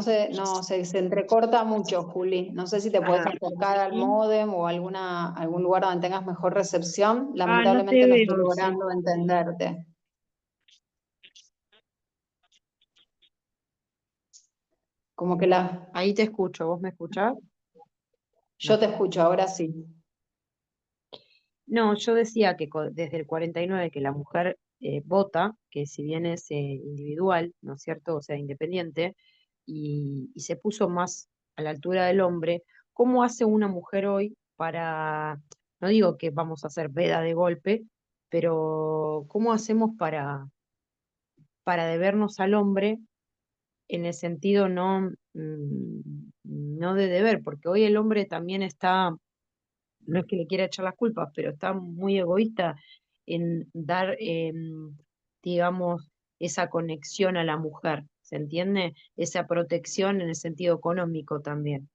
se entrecorta mucho, Juli. No sé si te puedes acercar al ¿Sí? módem o algún lugar donde tengas mejor recepción. No te Lamentablemente no estoy veo, sí. logrando entenderte. Como que Ahí te escucho, ¿vos me escuchás? yo No. te escucho, ahora sí. No, yo decía que desde el 49 que la mujer vota, que si bien es individual, ¿no es cierto? O sea, independiente, y se puso más a la altura del hombre, ¿cómo hace una mujer hoy para, no digo que vamos a hacer veda de golpe, pero cómo hacemos para debernos al hombre en el sentido no de deber, porque hoy el hombre también está, no es que le quiera echar las culpas, pero está muy egoísta en dar, digamos, esa conexión a la mujer, ¿se entiende? Esa protección en el sentido económico también.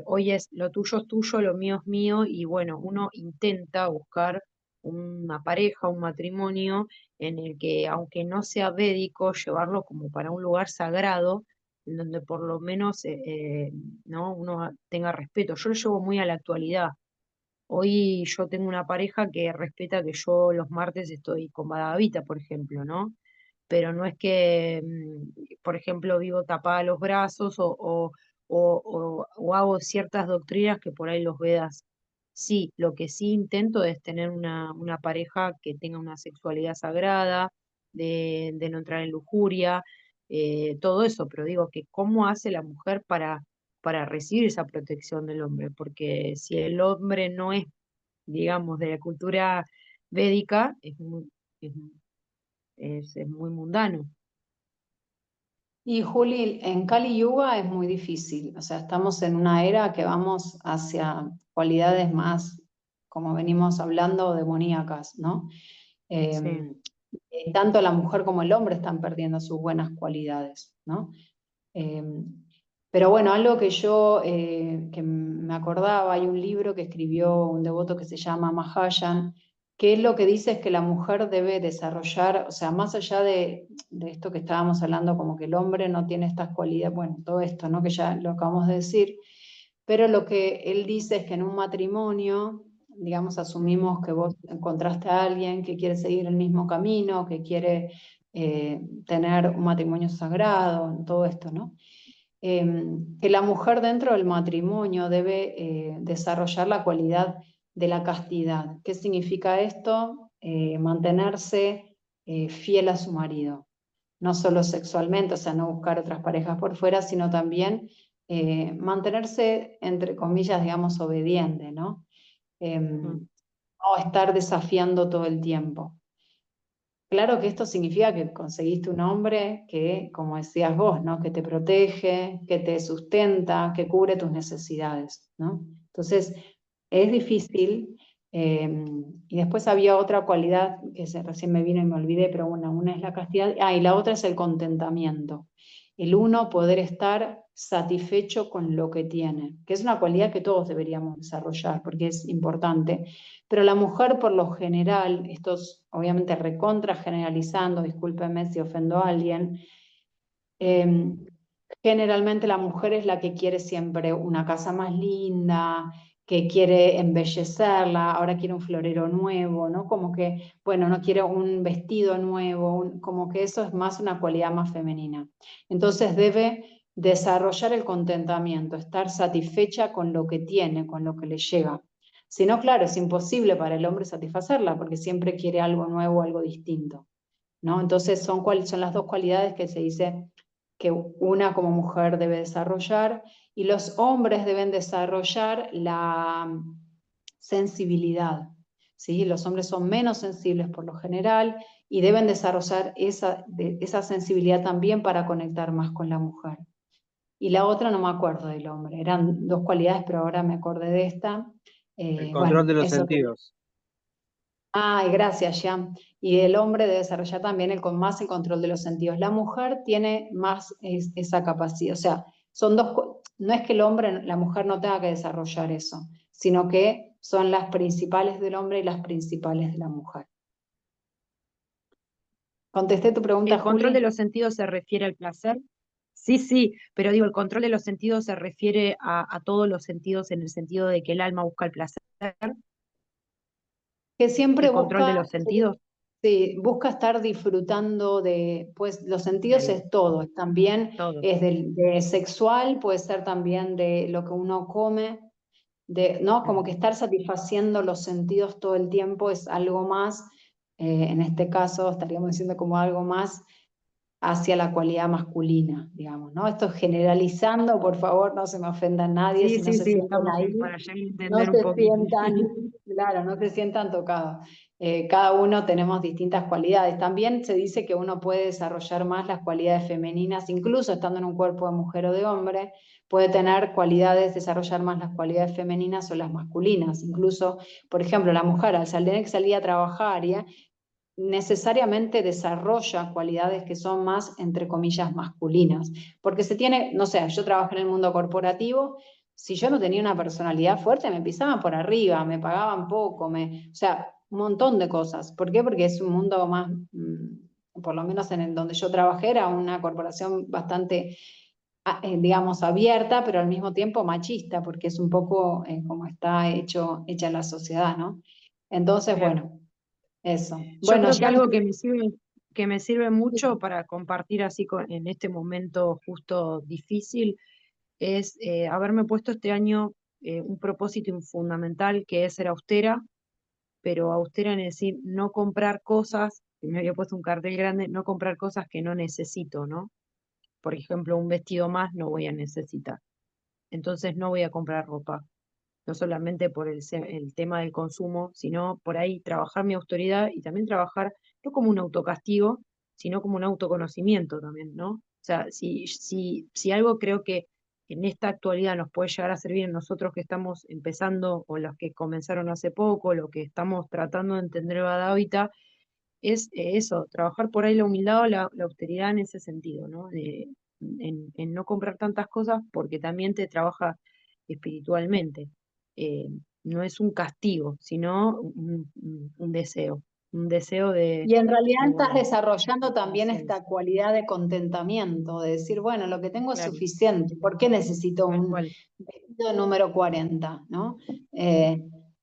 Hoy es lo tuyo, lo mío es mío, y bueno, uno intenta buscar una pareja, un matrimonio en el que, aunque no sea védico, llevarlo como para un lugar sagrado, en donde por lo menos ¿no? uno tenga respeto. Yo lo llevo muy a la actualidad. Hoy yo tengo una pareja que respeta que yo los martes estoy con Badavita, por ejemplo, ¿no? Pero no es que, por ejemplo, vivo tapada los brazos o hago ciertas doctrinas que por ahí los Vedas. Sí, lo que sí intento es tener una pareja que tenga una sexualidad sagrada, de no entrar en lujuria, todo eso, pero digo que cómo hace la mujer para recibir esa protección del hombre, porque si el hombre no es, digamos, de la cultura védica, es, es muy mundano. Y Juli, en Kali Yuga es muy difícil, o sea, estamos en una era que vamos hacia cualidades más, como venimos hablando, demoníacas, ¿no? Sí. Eh, Tanto la mujer como el hombre están perdiendo sus buenas cualidades, ¿no? Eh, pero bueno, algo que yo que me acordaba, hay un libro que escribió un devoto que se llama Mahayan, que él lo que dice es que la mujer debe desarrollar, o sea, más allá de esto que estábamos hablando, como que el hombre no tiene estas cualidades, bueno, todo esto, ¿no? Que ya lo acabamos de decir, pero lo que él dice es que en un matrimonio, digamos, asumimos que vos encontraste a alguien que quiere seguir el mismo camino, que quiere tener un matrimonio sagrado, todo esto, ¿no? Que la mujer dentro del matrimonio debe desarrollar la cualidad de la castidad. ¿Qué significa esto? Mantenerse fiel a su marido, no solo sexualmente, o sea, no buscar otras parejas por fuera, sino también mantenerse, entre comillas, digamos, obediente, ¿no? Mm. No estar desafiando todo el tiempo. Claro que esto significa que conseguiste un hombre que, como decías vos, ¿no? Que te protege, que te sustenta, que cubre tus necesidades, ¿no? Entonces, es difícil. Y después había otra cualidad que recién me vino y me olvidé, pero bueno, una es la castidad, y la otra es el contentamiento. El uno poder estar satisfecho con lo que tiene, que es una cualidad que todos deberíamos desarrollar porque es importante. Pero la mujer, por lo general, esto es obviamente recontra generalizando, discúlpeme si ofendo a alguien, generalmente la mujer es la que quiere siempre una casa más linda, que quiere embellecerla, ahora quiere un florero nuevo, ¿no? Como que, bueno, no quiere un vestido nuevo, como que eso es más una cualidad más femenina. Entonces debe desarrollar el contentamiento, estar satisfecha con lo que tiene, con lo que le llega. Si no, claro, es imposible para el hombre satisfacerla, porque siempre quiere algo nuevo, algo distinto, ¿no? Entonces son las dos cualidades que se dice que una como mujer debe desarrollar, y los hombres deben desarrollar la sensibilidad, ¿sí? Los hombres son menos sensibles por lo general y deben desarrollar esa sensibilidad también para conectar más con la mujer. Y la otra no me acuerdo del hombre, eran dos cualidades, pero ahora me acordé de esta. El control Bueno, de los eso. sentidos. Ay, gracias, Jean. Y el hombre debe desarrollar también más el control de los sentidos. La mujer tiene más esa capacidad. O sea, no es que el hombre, la mujer no tenga que desarrollar eso, sino que son las principales del hombre y las principales de la mujer. ¿Contesté tu pregunta, ¿El control de Juli? los sentidos se refiere al placer? Sí, sí, pero digo, el control de los sentidos se refiere a todos los sentidos en el sentido de que el alma busca el placer, Que siempre el control de busca, los sentidos. sí, busca estar disfrutando pues los sentidos Del es todo, también todo. es de sexual, puede ser también de lo que uno come, ¿no? Como que estar satisfaciendo los sentidos todo el tiempo es algo más, en este caso estaríamos diciendo como algo más hacia la cualidad masculina, digamos, ¿no? Esto generalizando, por favor, no se me ofenda a nadie Sí, si no sí, se sí, sienten estamos ahí, para allá no entender un se poquito. sientan, claro, no se sientan tocados. Cada uno tenemos distintas cualidades. También se dice que uno puede desarrollar más las cualidades femeninas, incluso estando en un cuerpo de mujer o de hombre, puede tener cualidades, desarrollar más las cualidades femeninas o las masculinas. Incluso, por ejemplo, la mujer al tener que salir a trabajar, necesariamente desarrolla cualidades que son más, entre comillas, masculinas. Porque se tiene, no sé, yo trabajé en el mundo corporativo, si yo no tenía una personalidad fuerte, me pisaban por arriba, me pagaban poco, o sea, un montón de cosas. ¿Por qué? Porque es un mundo más, por lo menos en el donde yo trabajé, era una corporación bastante, digamos, abierta, pero al mismo tiempo machista, porque es un poco como está hecha la sociedad, ¿no? Entonces, Claro. bueno, eso. Yo Bueno, creo que ya algo que me sirve mucho para compartir así en este momento justo difícil es haberme puesto este año un propósito fundamental que es ser austera, pero austera en decir no comprar cosas, me había puesto un cartel grande, no comprar cosas que no necesito, ¿no? Por ejemplo, un vestido más no voy a necesitar. Entonces no voy a comprar ropa, no solamente por el tema del consumo, sino por ahí trabajar mi autoridad y también trabajar no como un autocastigo, sino como un autoconocimiento también, ¿no? O sea, si algo creo que en esta actualidad nos puede llegar a servir en nosotros que estamos empezando o los que comenzaron hace poco, lo que estamos tratando de entender el Bhagavad Gita, es eso, trabajar por ahí la humildad o la austeridad en ese sentido, ¿no? En no comprar tantas cosas porque también te trabaja espiritualmente. Eh, no es un castigo, sino un deseo Y en realidad estás bueno, desarrollando de también esta conciencia. cualidad de contentamiento, de decir, bueno, lo que tengo es Claro, suficiente, ¿por qué necesito tal un cual. vestido número 40? ¿No?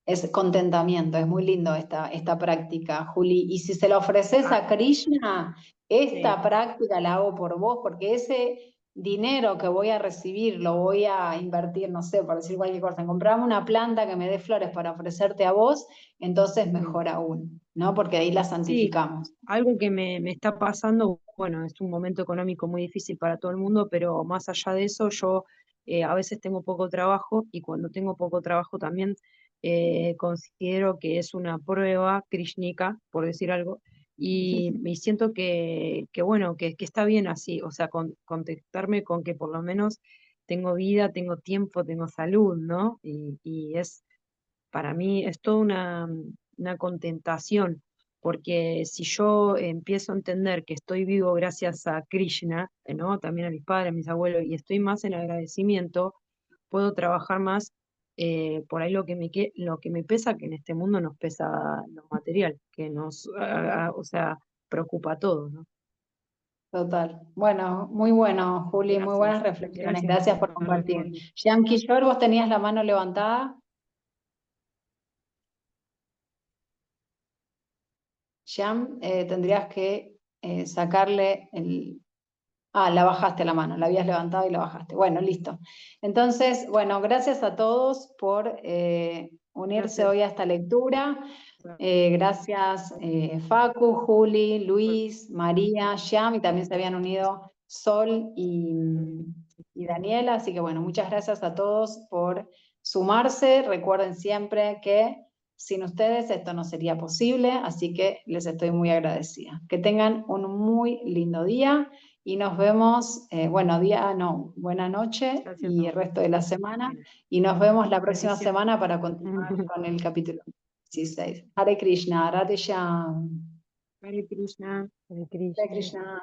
Es contentamiento, es muy lindo esta práctica, Juli. Y si se la ofreces Ah, a Krishna, esta sí, práctica la hago por vos, porque ese dinero que voy a recibir lo voy a invertir, no sé, por decir cualquier cosa, en comprarme una planta que me dé flores para ofrecerte a vos, entonces mm, mejor aún, ¿no? Porque ahí la sí, santificamos. algo que me está pasando, bueno, es un momento económico muy difícil para todo el mundo, pero más allá de eso, yo a veces tengo poco trabajo y cuando tengo poco trabajo también considero que es una prueba krishnika, por decir algo, y siento bueno, que está bien así, o sea, contactarme con que por lo menos tengo vida, tengo tiempo, tengo salud, ¿no? Y para mí es toda una contentación, porque si yo empiezo a entender que estoy vivo gracias a Krishna, ¿no? También a mis padres, a mis abuelos, y estoy más en agradecimiento, puedo trabajar más por ahí lo que me pesa, que en este mundo nos pesa lo material, que nos, o sea, preocupa a todos, ¿no? Total. Bueno, muy bueno, Juli, muy buenas Gracias, reflexiones. gracias Gracias por por compartir. responder. Jean Quillor, vos tenías la mano levantada. Shyam, tendrías que sacarle el... Ah, la bajaste la mano, la habías levantado y la bajaste. Bueno, listo. Entonces, bueno, gracias a todos por unirse Gracias. hoy a esta lectura. Gracias Facu, Juli, Luis, María, Shyam, y también se habían unido Sol y Daniela. Así que bueno, muchas gracias a todos por sumarse. Recuerden siempre que sin ustedes esto no sería posible, así que les estoy muy agradecida. Que tengan un muy lindo día y nos vemos, buena noche Gracias y a el vos. resto de la semana. Bueno, Y nos vemos la próxima bendiciones. semana para continuar con el capítulo 16. Hare Krishna, Radhe Shyam. Hare Krishna. Hare Hare Krishna. Krishna.